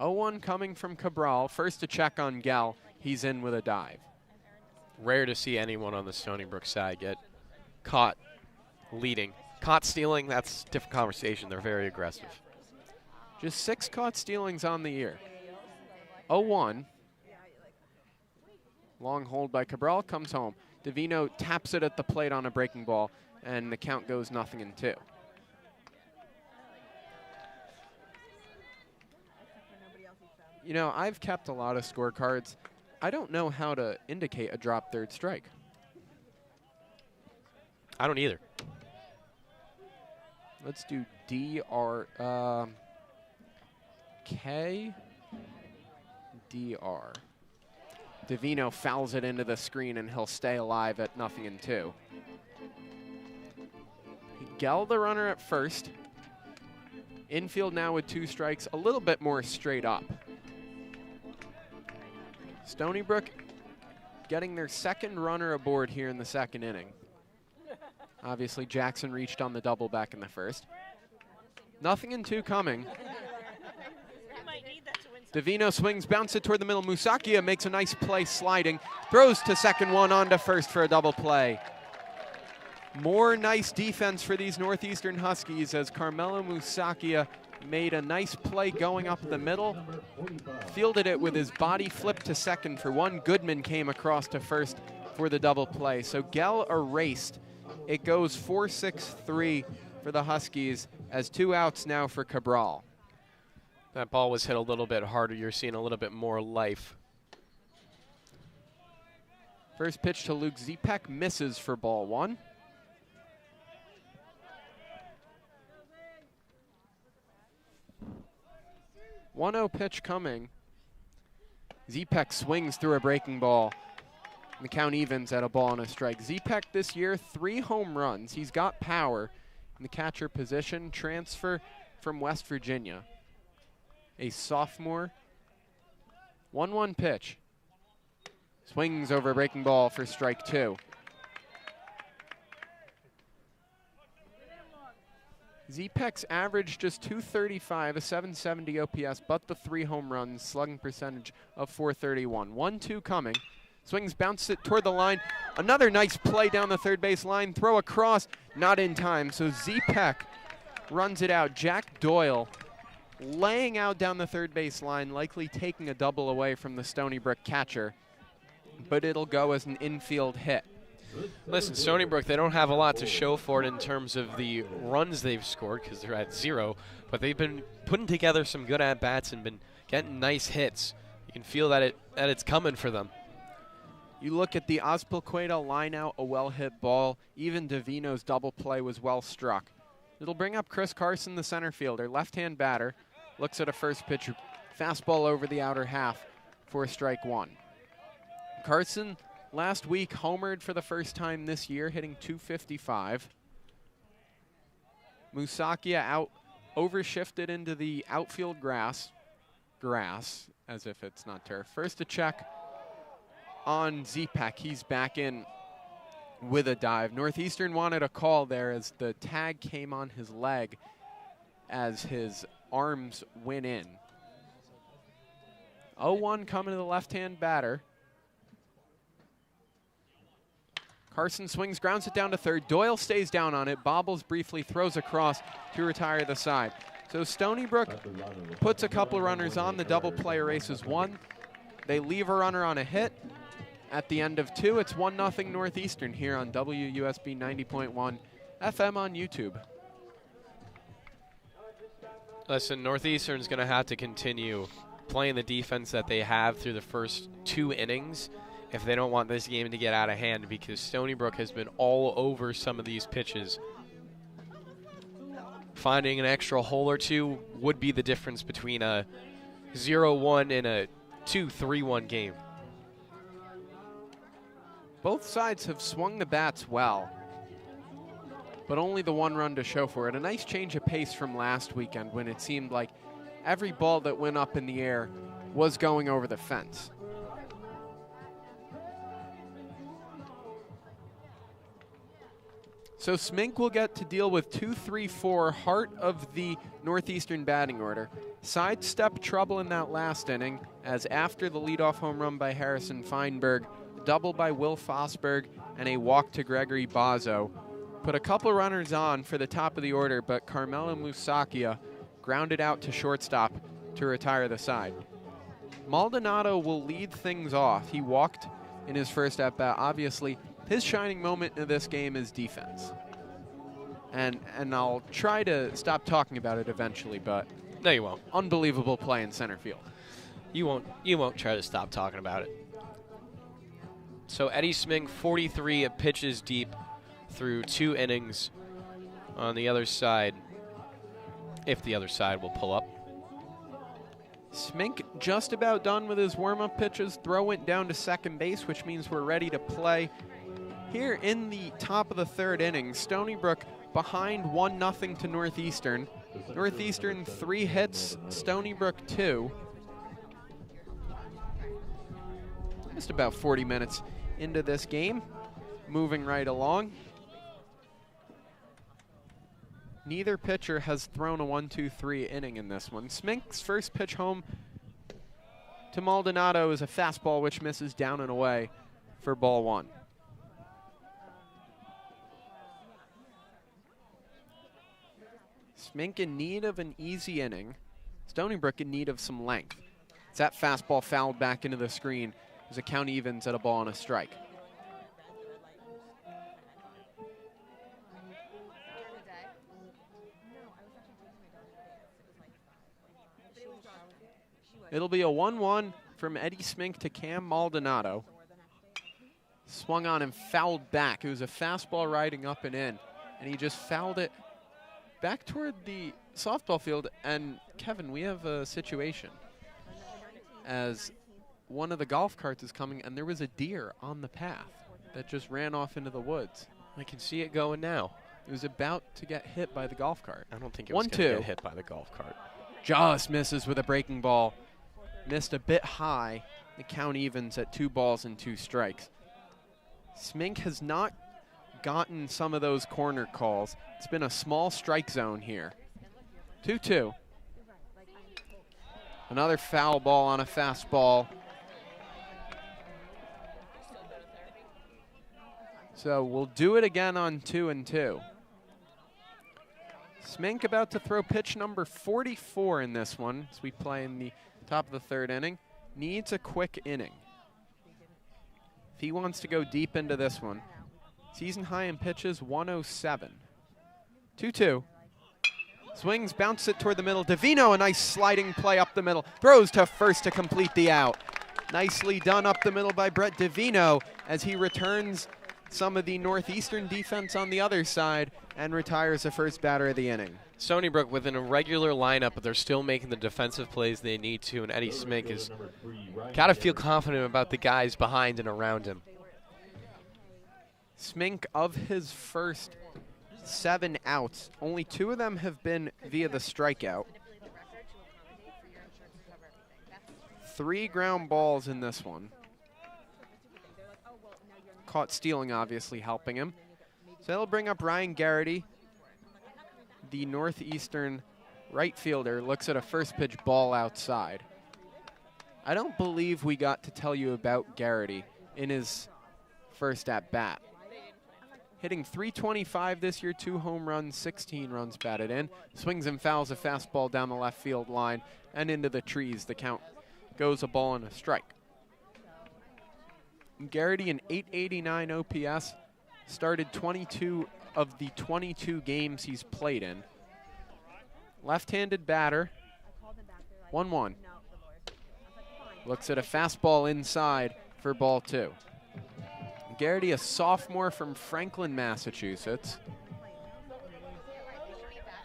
0-1 coming from Cabral. First to check on Gell. He's in with a dive. Rare to see anyone on the Stony Brook side get caught leading Caught stealing, that's a different conversation. They're very aggressive. Just 6 caught stealings on the year. 0-1. Long hold by Cabral, comes home. Davino taps it at the plate on a breaking ball, and the count goes 0-2. You know, I've kept a lot of scorecards. I don't know how to indicate a drop third strike. I don't either. Let's do K, DR. Davino fouls it into the screen, and he'll stay alive at 0-2. Gell, the runner at first. Infield now with 2 strikes, a little bit more straight up. Stony Brook getting their 2nd runner aboard here in the 2nd inning. Obviously, Jackson reached on the double back in the 1st. 0-2 coming. Davino swings, bounce it toward the middle. Musakia makes a nice play sliding. Throws to 2nd, 1 on to 1st for a double play. More nice defense for these Northeastern Huskies as Carmelo Musakia made a nice play going up the middle. Fielded it with his body, flipped to 2nd for 1. Goodman came across to 1st for the double play. So Gell erased. It goes 4-6-3 for the Huskies as 2 outs now for Cabral. That ball was hit a little bit harder. You're seeing a little bit more life. First pitch to Luke Zepek misses for ball 1. One-0 pitch coming. Zepek swings through a breaking ball. And the count evens at a ball and a strike. Zepek this year, 3 home runs. He's got power in the catcher position. Transfer from West Virginia. A sophomore. 1-1 pitch. Swings over a breaking ball for strike 2. Zepek's average just .235, a .770 OPS, but the 3 home runs, slugging percentage of .431. 1-2 coming. Swings, bounces it toward the line. Another nice play down the third base line. Throw across, not in time. So Zepek runs it out. Jack Doyle laying out down the third base line, likely taking a double away from the Stony Brook catcher. But it'll go as an infield hit. Listen, Stony Brook, they don't have a lot to show for it in terms of the runs they've scored because they're at 0, but they've been putting together some good at-bats and been getting nice hits. You can feel that it's coming for them. You look at the Azpilicueta line out, a well-hit ball. Even Davino's double play was well struck. It'll bring up Chris Carson, the center fielder, left-hand batter. Looks at a first pitch, fastball over the outer half for strike 1. Carson last week homered for the first time this year, hitting .255. Musakia out, overshifted into the outfield grass, as if it's not turf. First to check on Zepek. He's back in with a dive. Northeastern wanted a call there as the tag came on his leg as his arms went in. 0-1 coming to the left-hand batter. Carson swings, grounds it down to 3rd. Doyle stays down on it, bobbles briefly, throws across to retire the side. So Stony Brook puts a couple runners on. The double play erases 1. They leave a runner on a hit. At the end of 2, it's 1-0 Northeastern here on WUSB 90.1 FM on YouTube. Listen, Northeastern's going to have to continue playing the defense that they have through the first 2 innings if they don't want this game to get out of hand, because Stony Brook has been all over some of these pitches. Finding an extra hole or 2 would be the difference between a 0-1 and a 2-3-1 game. Both sides have swung the bats well, but only the 1 run to show for it. A nice change of pace from last weekend when it seemed like every ball that went up in the air was going over the fence. So Smink will get to deal with 2-3-4, heart of the Northeastern batting order. Sidestep trouble in that last inning, as after the leadoff home run by Harrison Feinberg, double by Will Fosberg, and a walk to Gregory Bozzo, put a couple runners on for the top of the order, but Carmelo Musakia grounded out to shortstop to retire the side. Maldonado will lead things off. He walked in his first at-bat. Obviously, his shining moment in this game is defense. And I'll try to stop talking about it eventually, but No, you won't. unbelievable play in center field. You won't try to stop talking about it. So Eddie Smink, 43 pitches deep through 2 innings on the other side, if the other side will pull up. Smink just about done with his warm-up pitches. Throw went down to second base, which means we're ready to play. Here in the top of the 3rd inning, Stony Brook behind 1-0 to Northeastern. Northeastern 3 hits, Stony Brook 2. Just about 40 minutes into this game, moving right along. Neither pitcher has thrown a 1-2-3 inning in this one. Smink's first pitch home to Maldonado is a fastball which misses down and away for ball 1. Smink in need of an easy inning. Stony Brook in need of some length. As that fastball fouled back into the screen, there's a count evens at a ball and a strike. It'll be a 1-1 from Eddie Smink to Cam Maldonado. Swung on and fouled back. It was a fastball riding up and in, and he just fouled it back toward the softball field. And Kevin, we have a situation as one of the golf carts is coming, and there was a deer on the path that just ran off into the woods. I can see it going now. It was about to get hit by the golf cart. I don't think it was going to get hit by the golf cart. Just misses with a breaking ball. Missed a bit high. The count evens at 2 balls and 2 strikes. Smink has not gotten some of those corner calls. It's been a small strike zone here. 2-2. Another foul ball on a fastball. So we'll do it again on 2-2. Smink about to throw pitch number 44 in this one as we play in the top of the 3rd inning. Needs a quick inning if he wants to go deep into this one. Season high in pitches, 107. 2-2. Swings, bounces it toward the middle. Davino, a nice sliding play up the middle. Throws to first to complete the out. Nicely done up the middle by Brett Davino as he returns some of the Northeastern defense on the other side and retires the first batter of the inning. Stony Brook with an irregular lineup, but they're still making the defensive plays they need to, and Eddie Smink has got to feel confident about the guys behind and around him. Smink, of his first 7 outs, only 2 of them have been via the strikeout. 3 ground balls in this one. Caught stealing, obviously helping him. So that'll bring up Ryan Garrity. The Northeastern right fielder looks at a first pitch ball outside. I don't believe we got to tell you about Garrity in his first at bat. Hitting .325 this year, 2 home runs, 16 runs batted in. Swings and fouls a fastball down the left field line and into the trees. The count goes a ball and a strike. Garrity, an .889 OPS, started 22 of the 22 games he's played in. Left-handed batter, 1-1. Looks at a fastball inside for ball 2. Garrity, a sophomore from Franklin, Massachusetts.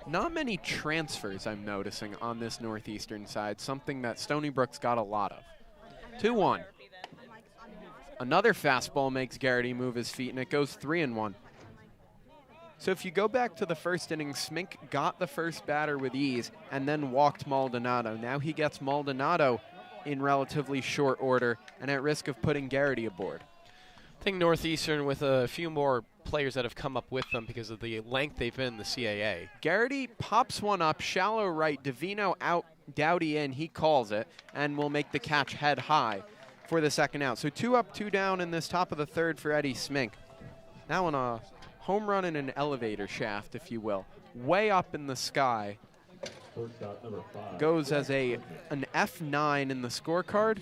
Not many transfers I'm noticing on this Northeastern side, something that Stony Brook's got a lot of. 2-1. Another fastball makes Garrity move his feet, and it goes 3-1. So if you go back to the first inning, Smink got the first batter with ease and then walked Maldonado. Now he gets Maldonado in relatively short order and at risk of putting Garrity aboard. I think Northeastern with a few more players that have come up with them because of the length they've been in the CAA. Garrity pops one up, shallow right, Davino out, Dowdy in, he calls it, and will make the catch head high for the second out. So 2 up, 2 down in this top of the 3rd for Eddie Smink. Now on a home run in an elevator shaft, if you will, way up in the sky. Shortstop number 5. Goes as an F9 in the scorecard.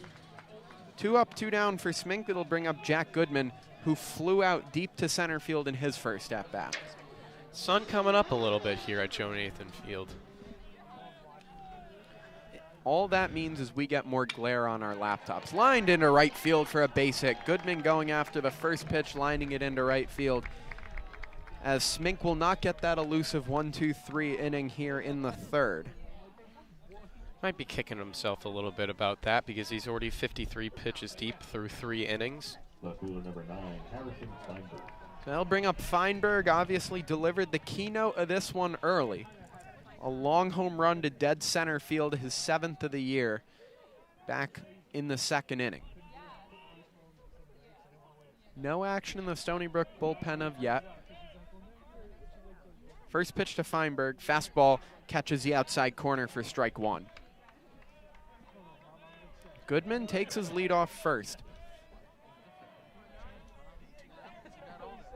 2 up, 2 down for Smink. It'll bring up Jack Goodman, who flew out deep to center field in his first at-bat. Sun coming up a little bit here at Joe Nathan Field. All that means is we get more glare on our laptops. Lined into right field for a base hit. Goodman going after the first pitch, lining it into right field, as Smink will not get that elusive 1-2-3 inning here in the third. Might be kicking himself a little bit about that because he's already 53 pitches deep through 3 innings. Left fielder number 9, Harrison Feinberg. They'll bring up Feinberg, obviously delivered the keynote of this one early. A long home run to dead center field, his 7th of the year, back in the 2nd inning. No action in the Stony Brook bullpen of yet. First pitch to Feinberg, fastball catches the outside corner for strike 1. Goodman takes his lead off first.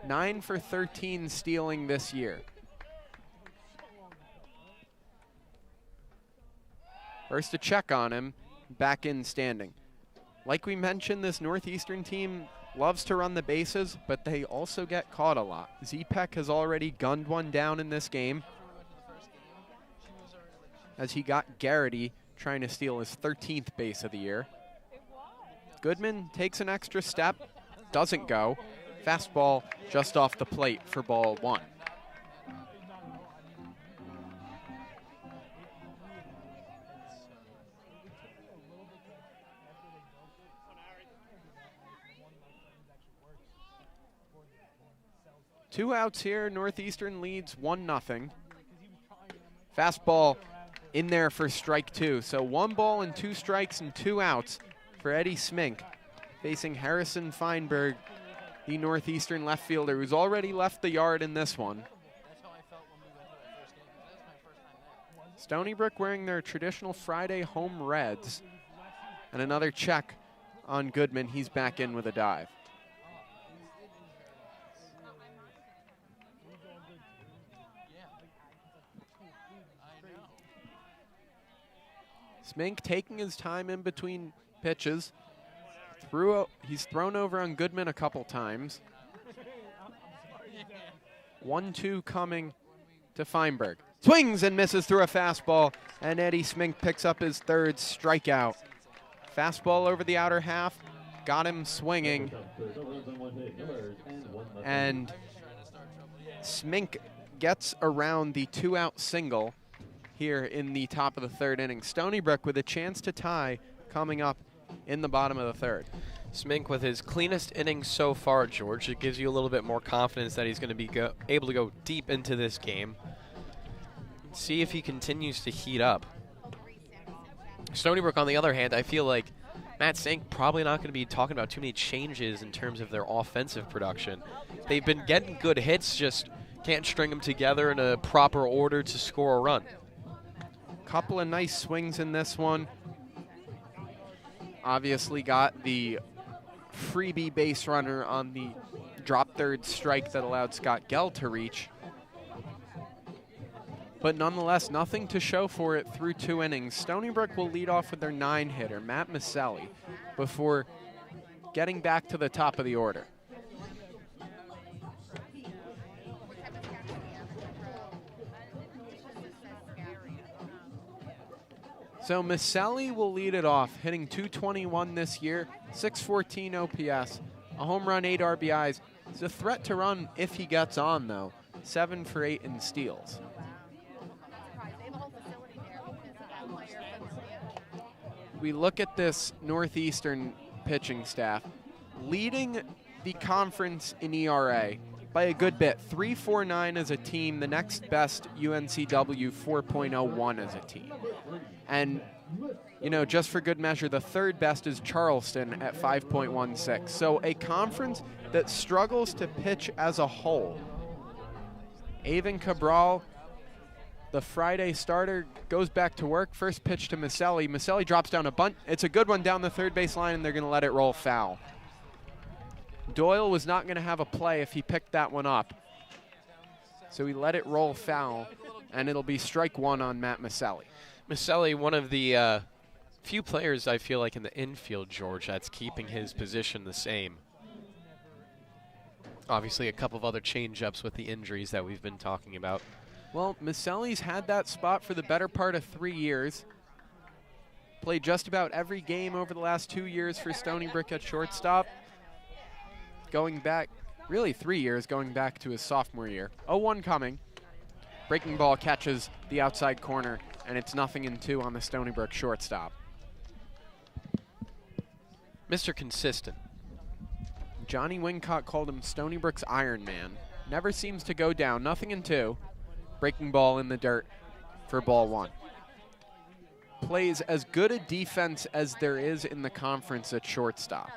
9 for 13 stealing this year. First to check on him, back in standing. Like we mentioned, this Northeastern team loves to run the bases, but they also get caught a lot. Zepek has already gunned one down in this game, as he got Garrity trying to steal his 13th base of the year. Goodman takes an extra step, doesn't go. Fastball just off the plate for ball 1. Two outs here. Northeastern leads 1-0. Fastball in there for strike 2. So 1 ball and 2 strikes and 2 outs for Eddie Smink, facing Harrison Feinberg, the Northeastern left fielder, who's already left the yard in this one. Stony Brook wearing their traditional Friday home reds. And another check on Goodman. He's back in with a dive. Smink taking his time in between pitches. He's thrown over on Goodman a couple times. 1-2 coming to Feinberg. Swings and misses through a fastball, and Eddie Smink picks up his 3rd strikeout. Fastball over the outer half, got him swinging. And Smink gets around the 2-out single here in the top of the 3rd inning. Stony Brook with a chance to tie coming up in the bottom of the 3rd. Smink with his cleanest inning so far, George. It gives you a little bit more confidence that he's going to be able to go deep into this game. See if he continues to heat up. Stony Brook, on the other hand, I feel like Matt Sink probably not going to be talking about too many changes in terms of their offensive production. They've been getting good hits, just can't string them together in a proper order to score a run. Couple of nice swings in this one. Obviously got the freebie base runner on the drop 3rd strike that allowed Scott Gell to reach. But nonetheless, nothing to show for it through 2 innings. Stony Brook will lead off with their 9-hitter, Matt Maselli, before getting back to the top of the order. So Maselli will lead it off, hitting .221 this year, .614 OPS, a home run, 8 RBIs. He's a threat to run if he gets on, though. 7 for 8 in steals. We look at this Northeastern pitching staff, leading the conference in ERA by a good bit. 3.49 as a team, the next best UNCW 4.01 as a team. And, you know, just for good measure, the 3rd best is Charleston at 5.16. So a conference that struggles to pitch as a whole. Avon Cabral, the Friday starter, goes back to work. First pitch to Maselli. Maselli drops down a bunt. It's a good one down the 3rd base line, and they're going to let it roll foul. Doyle was not going to have a play if he picked that one up. so he let it roll foul, and it'll be strike one on Matt Maselli. Maselli, one of the few players I feel like in the infield, George, that's keeping his position the same. Obviously, a couple of other change-ups with the injuries that we've been talking about. Well, Maselli's had that spot for the better part of 3 years. Played just about every game over the last 2 years for Stony Brook at shortstop. Going back, really 3 years, going back to his sophomore year. 0-1 coming. Breaking ball catches the outside corner, and it's 0-2 on the Stony Brook shortstop. Mr. Consistent. Johnny Wincott called him Stony Brook's Iron Man. Never seems to go down. 0-2. Breaking ball in the dirt for ball one. Plays as good a defense as there is in the conference at shortstop.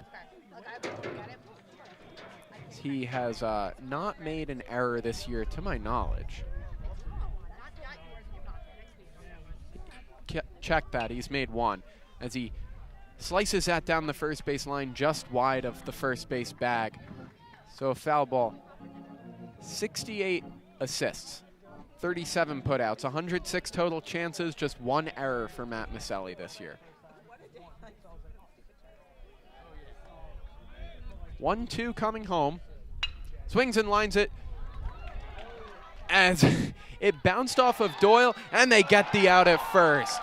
He has not made an error this year, to my knowledge. Check that, he's made one, as he slices that down the first base line just wide of the first base bag. So a foul ball. 68 assists, 37 putouts, 106 total chances, just one error for Matt Maselli this year. 1-2 coming home. Swings and lines it as it bounced off of Doyle, and they get the out at first.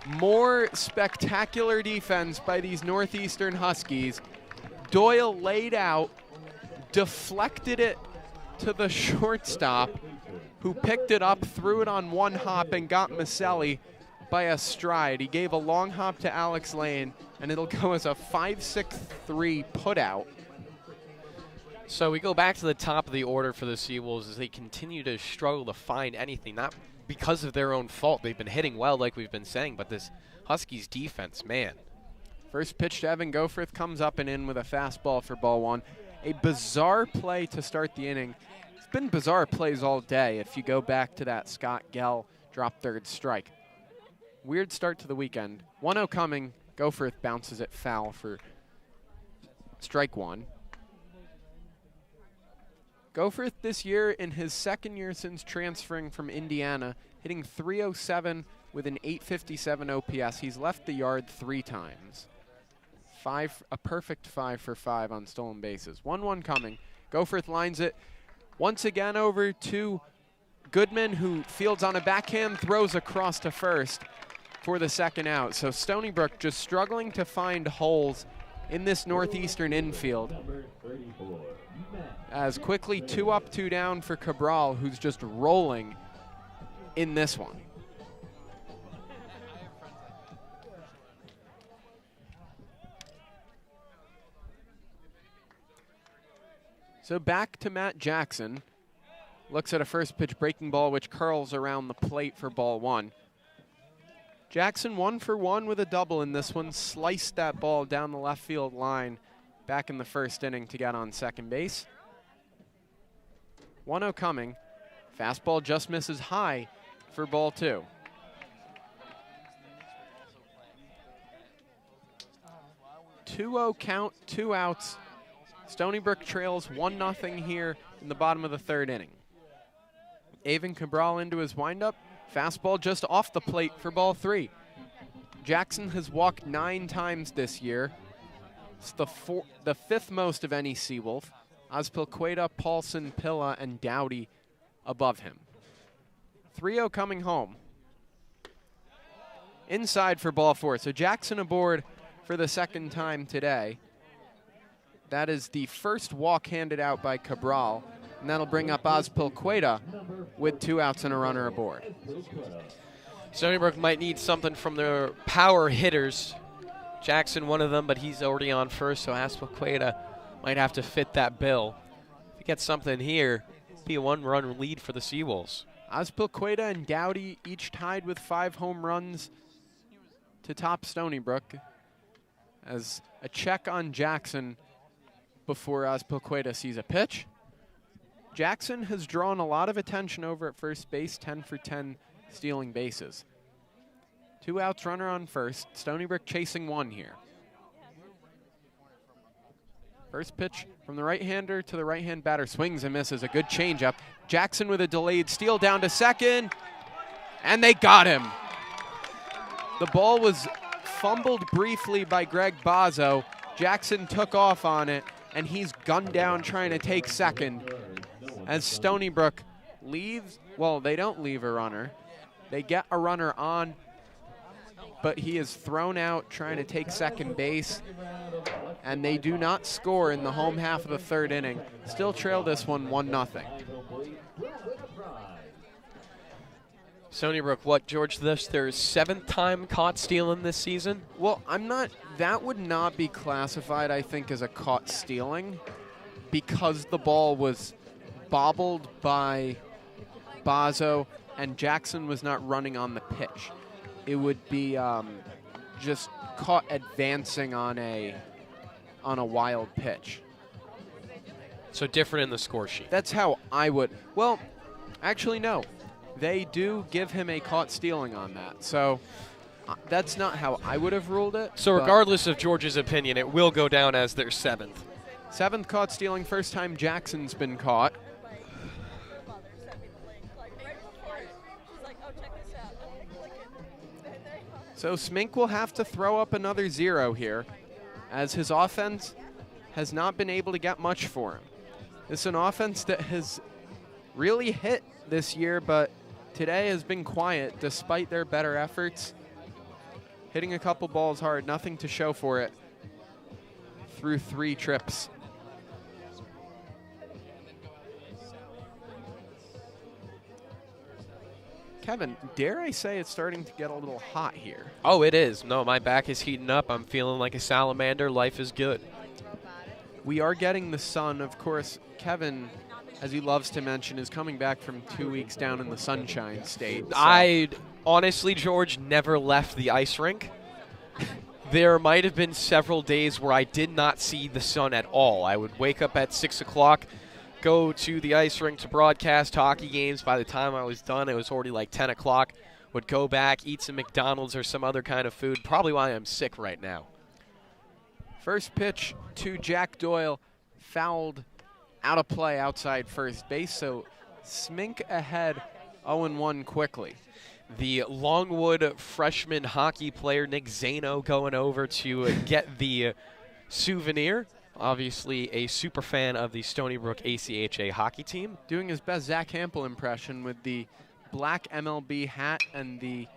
More spectacular defense by these Northeastern Huskies. Doyle laid out, deflected it to the shortstop, who picked it up, threw it on one hop, and got Maselli by a stride. He gave a long hop to Alex Lane, and it'll go as a 5-6-3 putout. So we go back to the top of the order for the Seawolves as they continue to struggle to find anything, not because of their own fault. They've been hitting well, like we've been saying, but this Huskies defense, man. First pitch to Evan Goforth comes up and in with a fastball for ball one. A bizarre play to start the inning. It's been bizarre plays all day if you go back to that Scott Gell drop third strike. Weird start to the weekend. 1-0 coming. Goforth bounces it foul for strike one. Goforth this year, in his second year since transferring from Indiana, hitting .307 with an .857 OPS. He's left the yard 3 times. A perfect 5 for 5 on stolen bases. 1-1 coming. Goforth lines it once again over to Goodman, who fields on a backhand, throws across to first for the second out. So Stony Brook just struggling to find holes in this Northeastern infield. As quickly 2 up, 2 down for Cabral, who's just rolling in this one. So back to Matt Jackson. Looks at a first pitch breaking ball which curls around the plate for ball one. Jackson 1 for 1 with a double in this one. Sliced that ball down the left field line back in the first inning to get on second base. 1-0 coming. Fastball just misses high for ball two. .2-0 count, 2 outs. Stony Brook trails 1-0 here in the bottom of the third inning. Avon Cabral into his windup. Fastball just off the plate for ball 3. Jackson has walked 9 times this year. It's the 5th most of any Seawolf. Azpilcueta, Paulson, Pilla, and Dowdy above him. 3-0 coming home. Inside for ball 4. So Jackson aboard for the second time today. That is the first walk handed out by Cabral. And that'll bring up Azpilcueta with 2 outs and a runner aboard. Stony Brook might need something from their power hitters. Jackson, one of them, but he's already on first, so Azpilcueta might have to fit that bill. If he gets something here, it'll be a 1-run lead for the Seawolves. Azpilcueta and Dowdy each tied with 5 home runs to top Stony Brook. As a check on Jackson before Azpilcueta sees a pitch. Jackson has drawn a lot of attention over at first base, 10 for 10 stealing bases. 2 outs, runner on first. Stony Brook chasing 1 here. First pitch from the right-hander to the right-hand batter. Swings and misses. A good changeup. Jackson with a delayed steal down to second. And they got him. The ball was fumbled briefly by Greg Bozzo. Jackson took off on it, and he's gunned down trying to take second. As Stony Brook leaves, well, they don't leave a runner. They get a runner on, but he is thrown out trying to take second base, and they do not score in the home half of the third inning. Still trail this one 1-0. Stony Brook, what, George, this their 7th time caught stealing this season? Well, that would not be classified, I think, as a caught stealing because the ball was bobbled by Bozzo and Jackson was not running on the pitch. It would be just caught advancing on a wild pitch. So different in the score sheet. That's how I would. Well, actually, no. They do give him a caught stealing on that. So that's not how I would have ruled it. So regardless of George's opinion, it will go down as their 7th. 7th caught stealing, first time Jackson's been caught. So Smink will have to throw up another 0 here, as his offense has not been able to get much for him. This is an offense that has really hit this year, but today has been quiet despite their better efforts. Hitting a couple balls hard, nothing to show for it through 3 trips. Kevin, dare I say it's starting to get a little hot here? Oh, it is. No, my back is heating up. I'm feeling like a salamander. Life is good. We are getting the sun. Of course, Kevin, as he loves to mention, is coming back from 2 weeks down in the Sunshine State. So. I honestly, George, never left the ice rink. There might have been several days where I did not see the sun at all. I would wake up at 6 o'clock, go to the ice rink to broadcast hockey games. By the time I was done, it was already like 10 o'clock. Would go back, eat some McDonald's or some other kind of food, probably why I'm sick right now. First pitch to Jack Doyle, fouled out of play outside first base, so Smink ahead 0-1 quickly. The Longwood freshman hockey player Nick Zano going over to get the souvenir. Obviously a super fan of the Stony Brook ACHA hockey team. Doing his best Zach Hampel impression with the black MLB hat and the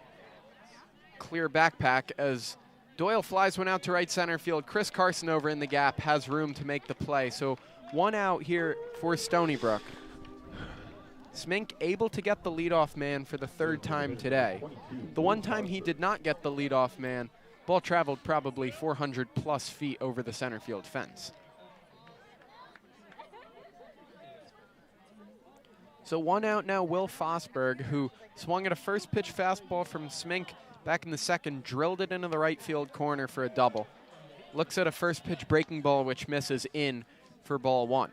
clear backpack as Doyle flies one out to right center field. Chris Carson over in the gap has room to make the play. So 1 out here for Stony Brook. Smink able to get the leadoff man for the 3rd time today. The one time he did not get the leadoff man, ball traveled probably 400+ feet over the center field fence. So 1 out now, Will Fosberg, who swung at a first pitch fastball from Smink back in the 2nd, drilled it into the right field corner for a double. Looks at a first pitch breaking ball, which misses in for ball 1.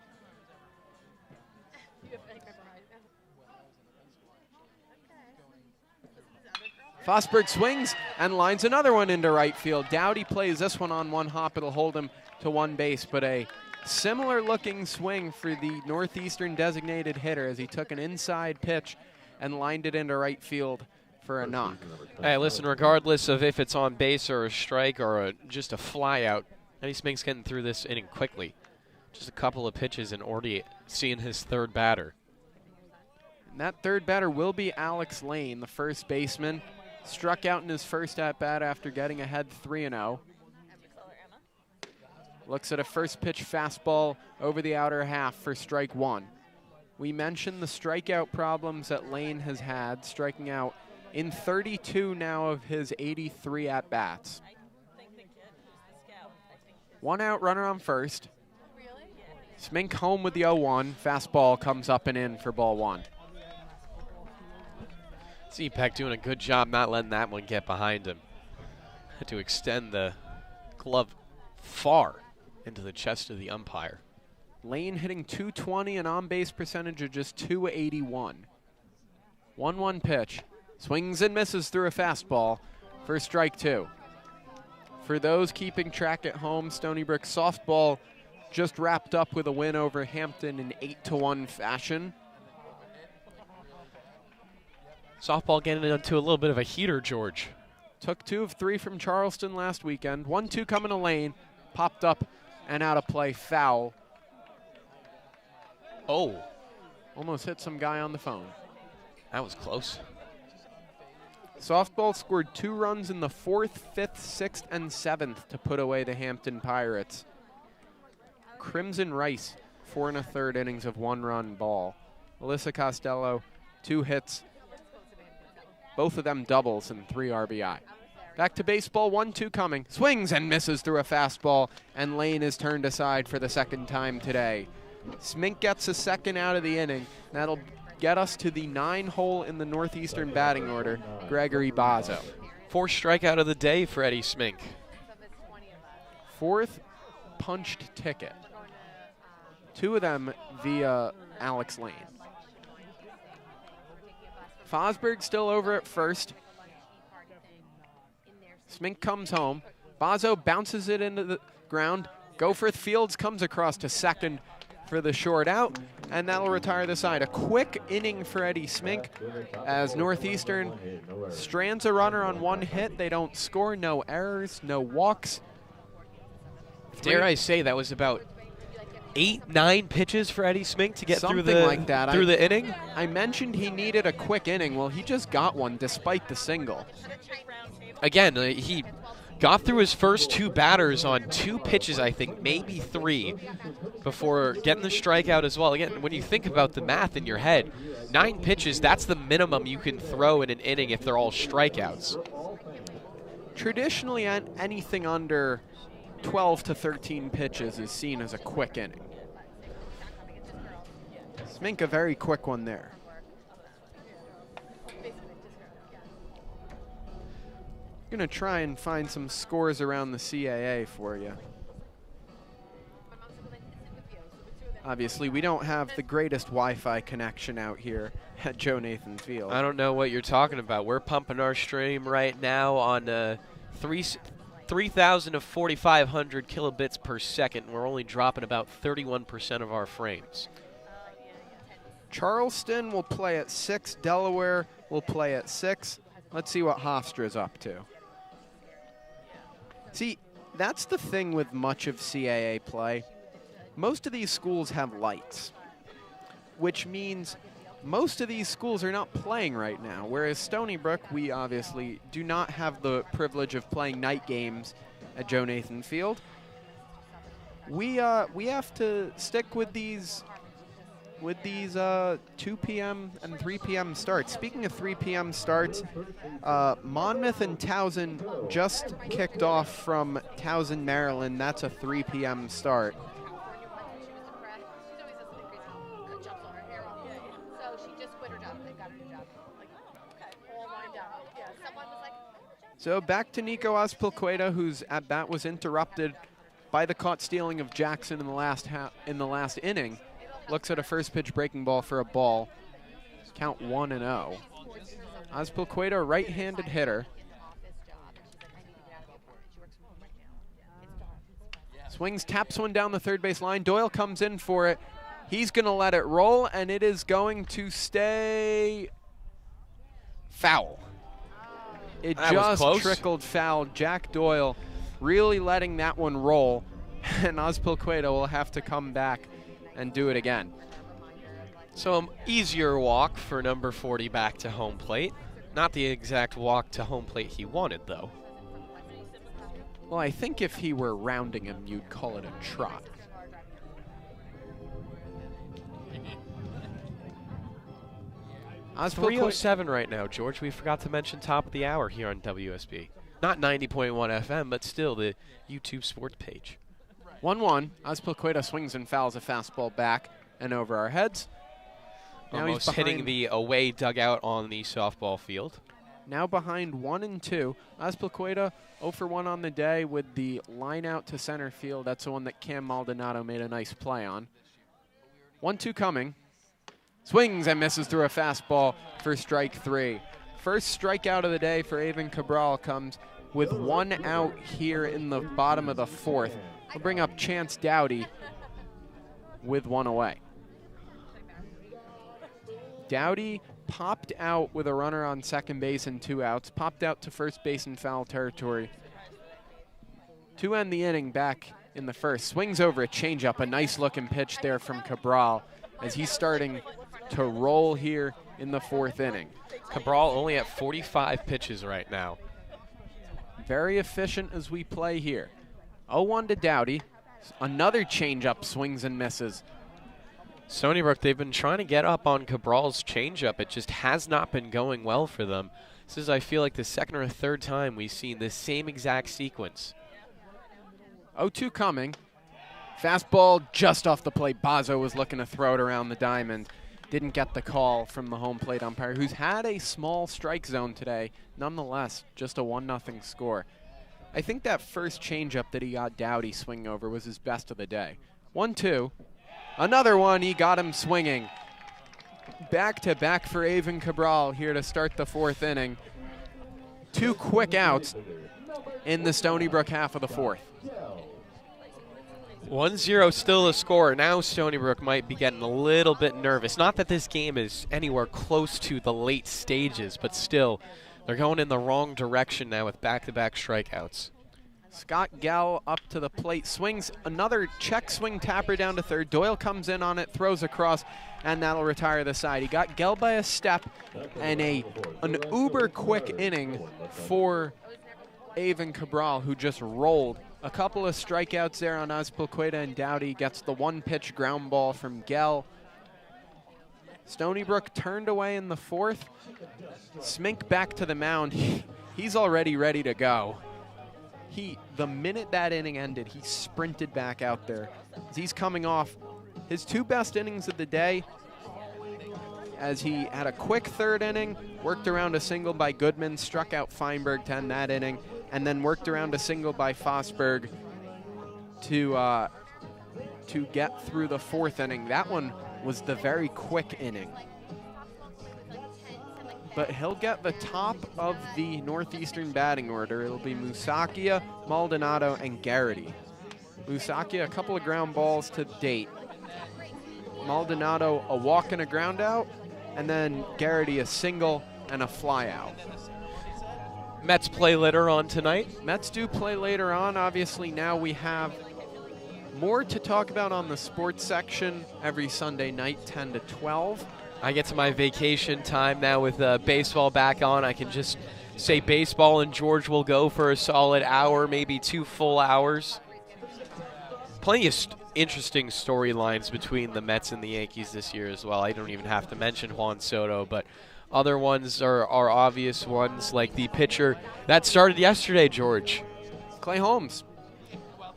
Fosberg swings and lines another one into right field. Dowdy plays this one on 1 hop. It'll hold him to 1 base, but a similar looking swing for the Northeastern designated hitter as he took an inside pitch and lined it into right field for a knock. Hey, listen, regardless of if it's on base or a strike or just a fly out, Eddie Smink's getting through this inning quickly. Just a couple of pitches and already seeing his 3rd batter. And that 3rd batter will be Alex Lane, the first baseman. Struck out in his first at-bat after getting ahead 3-0. Looks at a first pitch fastball over the outer half for strike 1. We mentioned the strikeout problems that Lane has had, striking out in 32 now of his 83 at-bats. 1 out, runner on first. Smink home with the 0-1. Fastball comes up and in for ball 1. Peck doing a good job not letting that one get behind him. Had to extend the glove far into the chest of the umpire. Lane hitting .220, an on-base percentage of just .281. 1-1 pitch. Swings and misses through a fastball for strike 2. For those keeping track at home, Stony Brook softball just wrapped up with a win over Hampton in 8-1 fashion. Softball getting into a little bit of a heater, George. Took 2 of 3 from Charleston last weekend. 1-2 coming to lane, popped up and out of play, foul. Oh. Almost hit some guy on the phone. That was close. Softball scored 2 runs in the 4th, 5th, 6th, and 7th to put away the Hampton Pirates. Crimson Rice, 4 1/3 innings of 1-run ball. Alyssa Costello, 2 hits, both of them doubles and 3 RBI. Back to baseball, 1-2 coming. Swings and misses through a fastball, and Lane is turned aside for the 2nd time today. Smink gets a 2nd out of the inning. That'll get us to the 9-hole in the Northeastern batting order, Gregory Bazo. 4th strikeout of the day for Eddie Smink. 4th punched ticket. 2 of them via Alex Lane. Fosberg still over at first. Smink comes home. Bazo bounces it into the ground. Goforth Fields comes across to 2nd for the short out, and that'll retire the side. A quick inning for Eddie Smink as Northeastern strands a runner on 1 hit. They don't score, no errors, no walks. Dare I say that was about 8-9 pitches for Eddie Smink to get Something through the like that. through the inning? I mentioned he needed a quick inning. Well, he just got one despite the single. Again, he got through his first 2 batters on 2 pitches, I think, maybe 3, before getting the strikeout as well. Again, when you think about the math in your head, 9 pitches, that's the minimum you can throw in an inning if they're all strikeouts. Traditionally, anything under 12 to 13 pitches is seen as a quick inning. Smink a very quick one there. I'm going to try and find some scores around the CAA for you. Obviously, we don't have the greatest Wi-Fi connection out here at Joe Nathan Field. I don't know what you're talking about. We're pumping our stream right now on 3,000 to 4,500 kilobits per second. We're only dropping about 31% of our frames. Charleston will play at 6. Delaware will play at 6. Let's see what Hofstra's up to. See, that's the thing with much of CAA play. Most of these schools have lights, which means most of these schools are not playing right now, whereas Stony Brook, we obviously do not have the privilege of playing night games at Joe Nathan Field. We have to stick with these 2 p.m. and 3 p.m. starts. Speaking of 3 p.m. starts, Monmouth and Towson just kicked off from Towson, Maryland. That's a 3 p.m. start. So back to Nico Azpilicueta, whose at bat was interrupted by the caught stealing of Jackson in the last inning. Looks at a first pitch breaking ball for a ball. Count 1-0. Azpilicueta, right-handed hitter. Swings, taps one down the third base line. Doyle comes in for it. He's going to let it roll, and it is going to stay foul. It just trickled foul. Jack Doyle really letting that one roll, and Azpilicueta will have to come back and do it again. So an easier walk for number 40 back to home plate. Not the exact walk to home plate he wanted, though. Well, I think if he were rounding him, you'd call it a trot. It's 3:07 right now, George. We forgot to mention top of the hour here on WSB. Not 90.1 FM, but still the YouTube sports page. 1-1. Azpilicueta swings and fouls a fastball back and over our heads. Now almost hitting the away dugout on the softball field. Now behind 1-2. Azpilicueta 0 for 1 on the day with the line out to center field. That's the one that Cam Maldonado made a nice play on. 1-2 coming. Swings and misses through a fastball for strike 3. First strikeout of the day for Avon Cabral comes with 1 out here in the bottom of the 4th. We'll bring up Chance Dowdy. with one away. Dowdy popped out with a runner on second base and 2 outs, popped out to first base in foul territory. To end the inning back in the first, swings over a changeup, a nice looking pitch there from Cabral as he's starting to roll here in the 4th inning. Cabral only at 45 pitches right now. Very efficient as we play here. 0-1 to Dowdy. Another changeup, swings and misses. Stony Brook, they've been trying to get up on Cabral's changeup. It just has not been going well for them. This is, I feel like, the 2nd or 3rd time we've seen this same exact sequence. 0-2 coming. Fastball just off the plate. Bazo was looking to throw it around the diamond. Didn't get the call from the home plate umpire, who's had a small strike zone today. Nonetheless, just a 1-0 score. I think that first changeup that he got Dowdy swinging over was his best of the day. 1-2. Another one, he got him swinging. Back-to-back for Avon Cabral here to start the 4th inning. 2 quick outs in the Stony Brook half of the 4th. 1-0 still the score. Now Stony Brook might be getting a little bit nervous. Not that this game is anywhere close to the late stages, but still, they're going in the wrong direction now with back-to-back strikeouts. Scott Gell up to the plate, swings another check swing tapper down to third. Doyle comes in on it, throws across, and that'll retire the side. He got Gell by a step, and an uber quick inning for Avon Cabral, who just rolled. A couple of strikeouts there on Azpilicueta, and Dowdy gets the 1-pitch ground ball from Gell. Stony Brook turned away in the 4th. Smink back to the mound. He's already ready to go. The minute that inning ended, he sprinted back out there. As he's coming off his 2 best innings of the day, as he had a quick 3rd inning, worked around a single by Goodman, struck out Feinberg to end that inning, and then worked around a single by Fosberg to get through the 4th inning. That one was the very quick inning. But he'll get the top of the Northeastern batting order. It'll be Musakia, Maldonado, and Garrity. Musakia, a couple of ground balls to date. Maldonado, a walk and a ground out, and then Garrity, a single and a fly out. Mets play later on tonight. Mets do play later on. Obviously, now we have more to talk about on the sports section every Sunday night, 10 to 12. I get to my vacation time now with baseball back on. I can just say baseball, and George will go for a solid hour, maybe 2 full hours. Plenty of interesting storylines between the Mets and the Yankees this year as well. I don't even have to mention Juan Soto, but other ones are obvious ones, like the pitcher that started yesterday, George. Clay Holmes.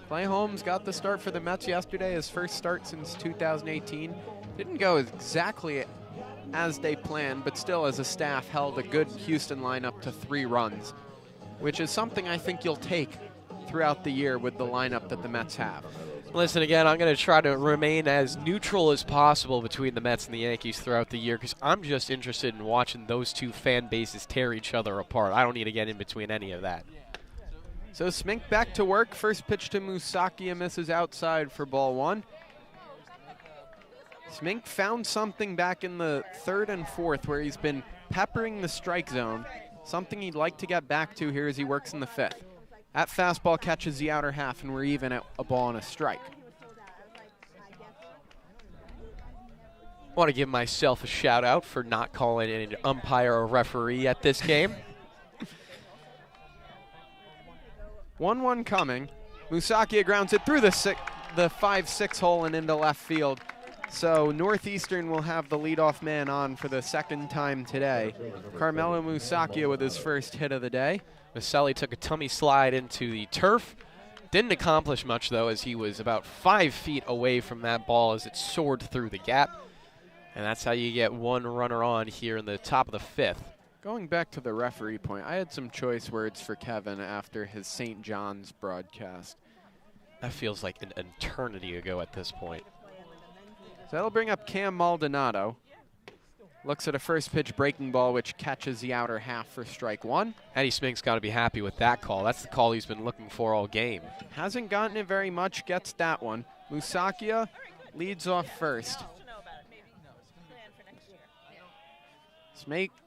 Clay Holmes got the start for the Mets yesterday, his first start since 2018. Didn't go exactly as they planned, but still as a staff held a good Houston lineup to 3 runs, which is something I think you'll take throughout the year with the lineup that the Mets have. Listen, again, I'm going to try to remain as neutral as possible between the Mets and the Yankees throughout the year, because I'm just interested in watching those 2 fan bases tear each other apart. I don't need to get in between any of that. So Smink back to work. First pitch to Musakia, misses outside for ball 1. Smink found something back in the 3rd and 4th where he's been peppering the strike zone, something he'd like to get back to here as he works in the 5th. That fastball catches the outer half, and we're even at a ball and a strike. I want to give myself a shout out for not calling an umpire or referee at this game. 1-1 coming. Musakia grounds it through the 5-6 hole and into left field. So Northeastern will have the leadoff man on for the 2nd time today. Carmelo Musakia with his first hit of the day. Maselli took a tummy slide into the turf. Didn't accomplish much, though, as he was about 5 feet away from that ball as it soared through the gap. And that's how you get 1 runner on here in the top of the 5th. Going back to the referee point, I had some choice words for Kevin after his St. John's broadcast. That feels like an eternity ago at this point. So that'll bring up Cam Maldonado. Looks at a first pitch breaking ball, which catches the outer half for strike 1. Eddie Smink's got to be happy with that call. That's the call he's been looking for all game. Hasn't gotten it very much, gets that one. Musakia leads off first.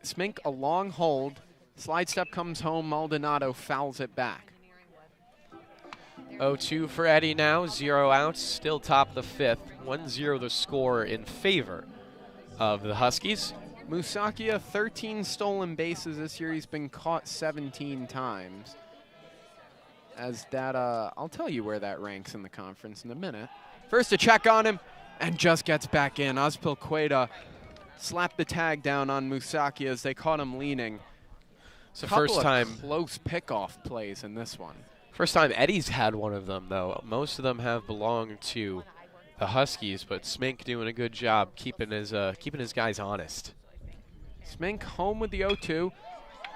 Smink a long hold. Slide step comes home. Maldonado fouls it back. 0-2 for Eddie now. 0 outs. Still top of the fifth. 1-0 the score in favor of the Huskies. Musakia, 13 stolen bases this year. He's been caught 17 times. As that, I'll tell you where that ranks in the conference in a minute. First a check on him, and just gets back in. Azpilicueta slapped the tag down on Musakia as they caught him leaning. It's the first time. Close pickoff plays in this one. First time Eddie's had one of them, though. Most of them have belonged to the Huskies, but Smink doing a good job keeping his guys honest. Smink home with the 0-2.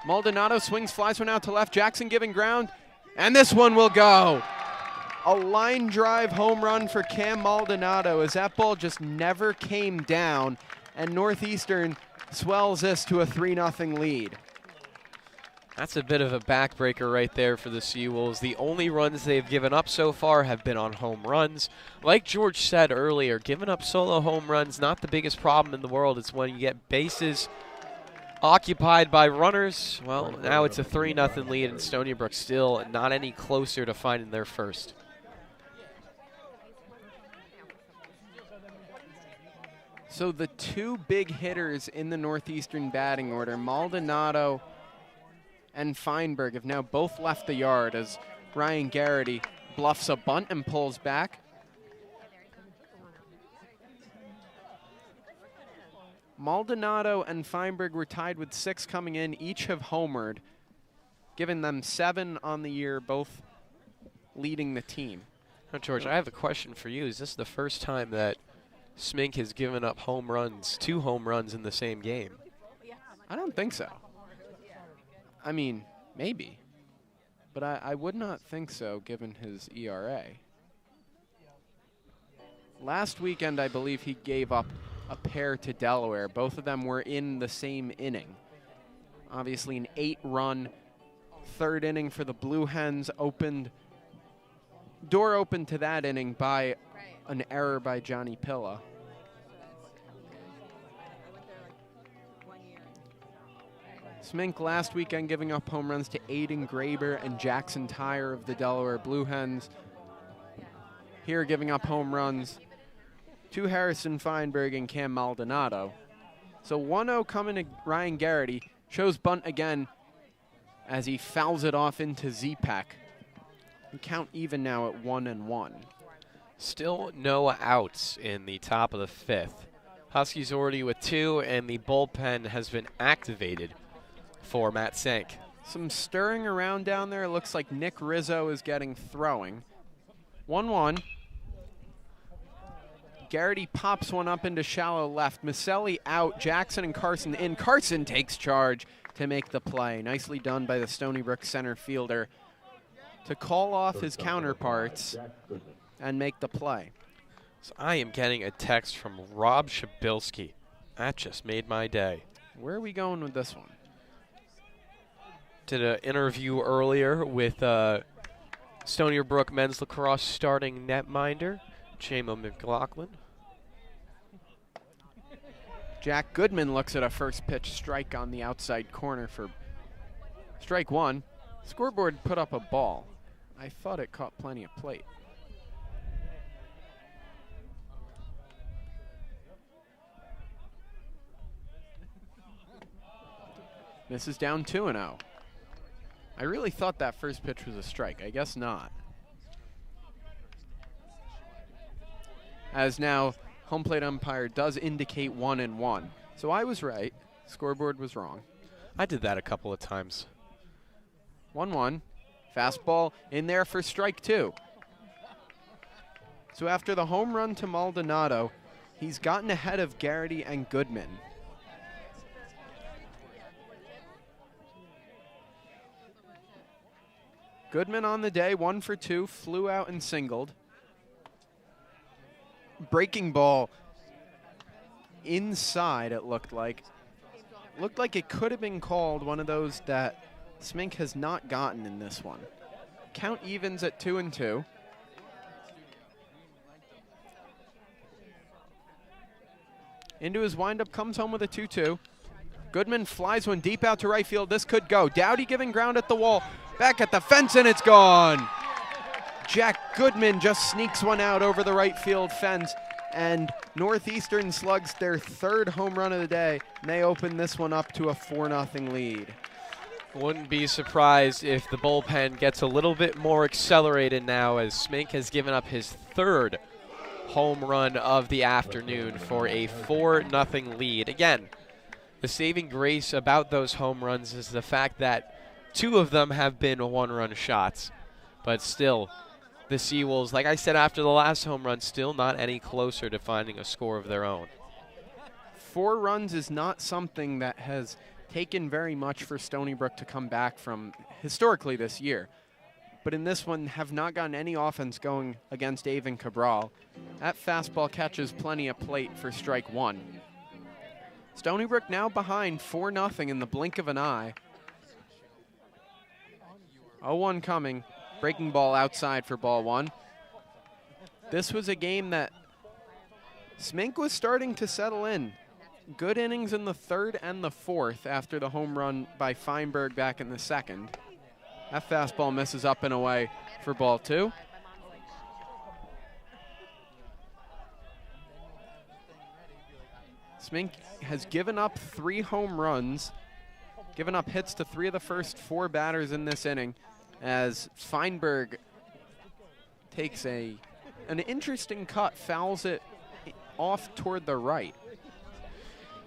Maldonado swings, flies one out to left. Jackson giving ground, and this one will go. A line drive home run for Cam Maldonado as that ball just never came down, and Northeastern swells this to a 3-0 lead. That's a bit of a backbreaker right there for the Seawolves. The only runs they've given up so far have been on home runs. Like George said earlier, giving up solo home runs, not the biggest problem in the world. It's when you get bases occupied by runners. Well, now it's a 3-0 lead, and Stony Brook still not any closer to finding their first. So the two big hitters in the Northeastern batting order, Maldonado and Feinberg, have now both left the yard as Ryan Garrity bluffs a bunt and pulls back. Maldonado and Feinberg were tied with 6 coming in. Each have homered, giving them 7 on the year, both leading the team. Now, George, I have a question for you. Is this the first time that Smink has given up home runs, 2 home runs in the same game? I don't think so. I mean, maybe. But I would not think so, given his ERA. Last weekend, I believe he gave up a pair to Delaware. Both of them were in the same inning. Obviously, an 8-run third inning for the Blue Hens door opened to that inning by an error by Johnny Pilla. Smink last weekend giving up home runs to Aiden Graber and Jackson Tyre of the Delaware Blue Hens. Here giving up home runs to Harrison Feinberg and Cam Maldonado. So 1-0 coming to Ryan Garrity. Shows bunt again as he fouls it off into Z-Pack. And count even now at 1-1. Still no outs in the top of the fifth. Huskies already with 2, and the bullpen has been activated for Matt Sank. Some stirring around down there. It looks like Nick Rizzo is getting throwing. 1-1. Garrity pops one up into shallow left. Maselli out. Jackson and Carson in. Carson takes charge to make the play. Nicely done by the Stony Brook center fielder to call off his counterparts and make the play. So I am getting a text from Rob Shabilsky. That just made my day. Where are we going with this one? Did an interview earlier with Stony Brook men's lacrosse starting netminder, Chamo McLaughlin. Jack Goodman looks at a first pitch strike on the outside corner for strike 1. Scoreboard put up a ball. I thought it caught plenty of plate. This is down 2-0. I really thought that first pitch was a strike. I guess not. As now, home plate umpire does indicate 1-1. So I was right. Scoreboard was wrong. I did that a couple of times. 1-1. Fastball in there for strike 2. So after the home run to Maldonado, he's gotten ahead of Garrity and Goodman. Goodman on the day, 1 for 2, flew out and singled. Breaking ball inside, it looked like. Looked like it could have been called one of those that Smink has not gotten in this one. Count evens at 2-2. Into his windup, comes home with a 2-2. Goodman flies one deep out to right field. This could go. Dowdy giving ground at the wall. Back at the fence, and it's gone. Jack Goodman just sneaks one out over the right field fence, and Northeastern slugs their 3rd home run of the day, and they open this one up to a 4-0 lead. Wouldn't be surprised if the bullpen gets a little bit more accelerated now, as Smink has given up his 3rd home run of the afternoon for a 4-0 lead. Again, the saving grace about those home runs is the fact that 2 of them have been 1-run shots. But still, the Seawolves, like I said after the last home run, still not any closer to finding a score of their own. 4 runs is not something that has taken very much for Stony Brook to come back from historically this year. But in this one, have not gotten any offense going against Avon Cabral. That fastball catches plenty of plate for strike 1. Stony Brook now behind 4-0 in the blink of an eye. 0-1 coming. Breaking ball outside for ball 1. This was a game that Smink was starting to settle in. Good innings in the 3rd and the 4th after the home run by Feinberg back in the 2nd. That fastball misses up and away for ball 2. Smink has given up 3 home runs, given up hits to 3 of the first 4 batters in this inning, as Feinberg takes an interesting cut, fouls it off toward the right.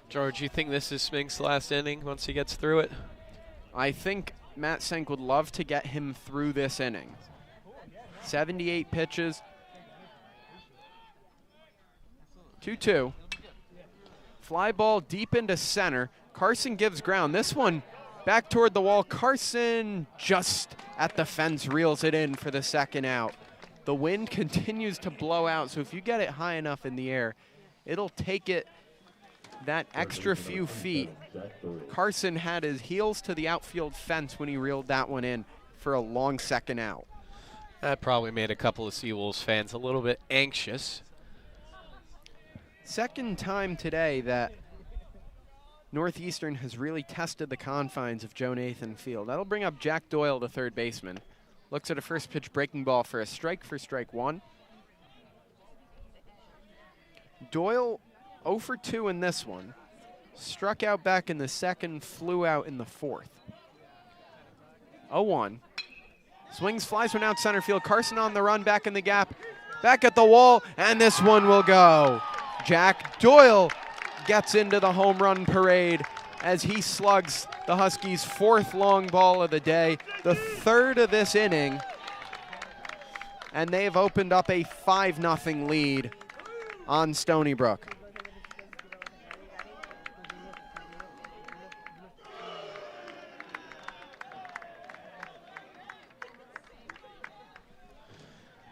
George, you think this is Smink's last inning once he gets through it? I think Matt Senk would love to get him through this inning. 78 pitches. 2-2. Fly ball deep into center. Carson gives ground. This one back toward the wall. Carson just at the fence reels it in for the 2nd out. The wind continues to blow out, so if you get it high enough in the air, it'll take it that extra few feet. Carson had his heels to the outfield fence when he reeled that one in for a long 2nd out. That probably made a couple of Seawolves fans a little bit anxious. 2nd time today that Northeastern has really tested the confines of Joe Nathan Field. That'll bring up Jack Doyle, the 3rd baseman. Looks at a first pitch breaking ball for strike 1. Doyle 0 for 2 in this one. Struck out back in the 2nd, flew out in the 4th. 0-1. Swings, flies one out center field. Carson on the run, back in the gap, back at the wall, and this one will go. Jack Doyle gets into the home run parade as he slugs the Huskies' 4th long ball of the day, the 3rd of this inning, and they've opened up a 5-0 lead on Stony Brook.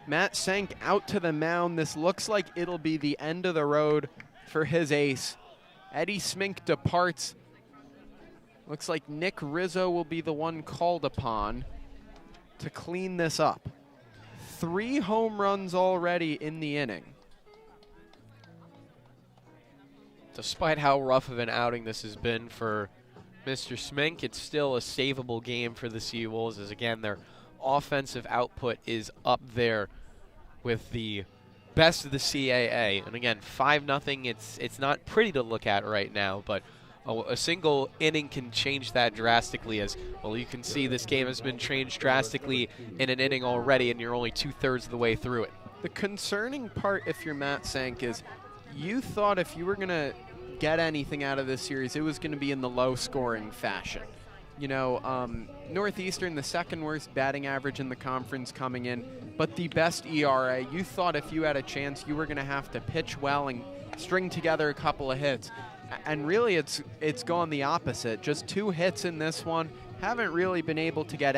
Matt Senk out to the mound. This looks like it'll be the end of the road for his ace. Eddie Smink departs. Looks like Nick Rizzo will be the one called upon to clean this up. 3 home runs already in the inning. Despite how rough of an outing this has been for Mr. Smink, it's still a savable game for the Seawolves, as again their offensive output is up there with the best of the CAA. And again, 5-0, it's not pretty to look at right now, but a single inning can change that drastically. As well, you can see this game has been changed drastically in an inning already, and you're only 2/3 of the way through it. The concerning part, if you're Matt Senk, is you thought if you were going to get anything out of this series, it was going to be in the low-scoring fashion. You know, Northeastern, the 2nd worst batting average in the conference coming in, but the best ERA. You thought if you had a chance, you were going to have to pitch well and string together a couple of hits. And really, it's gone the opposite. Just 2 hits in this one. Haven't really been able to get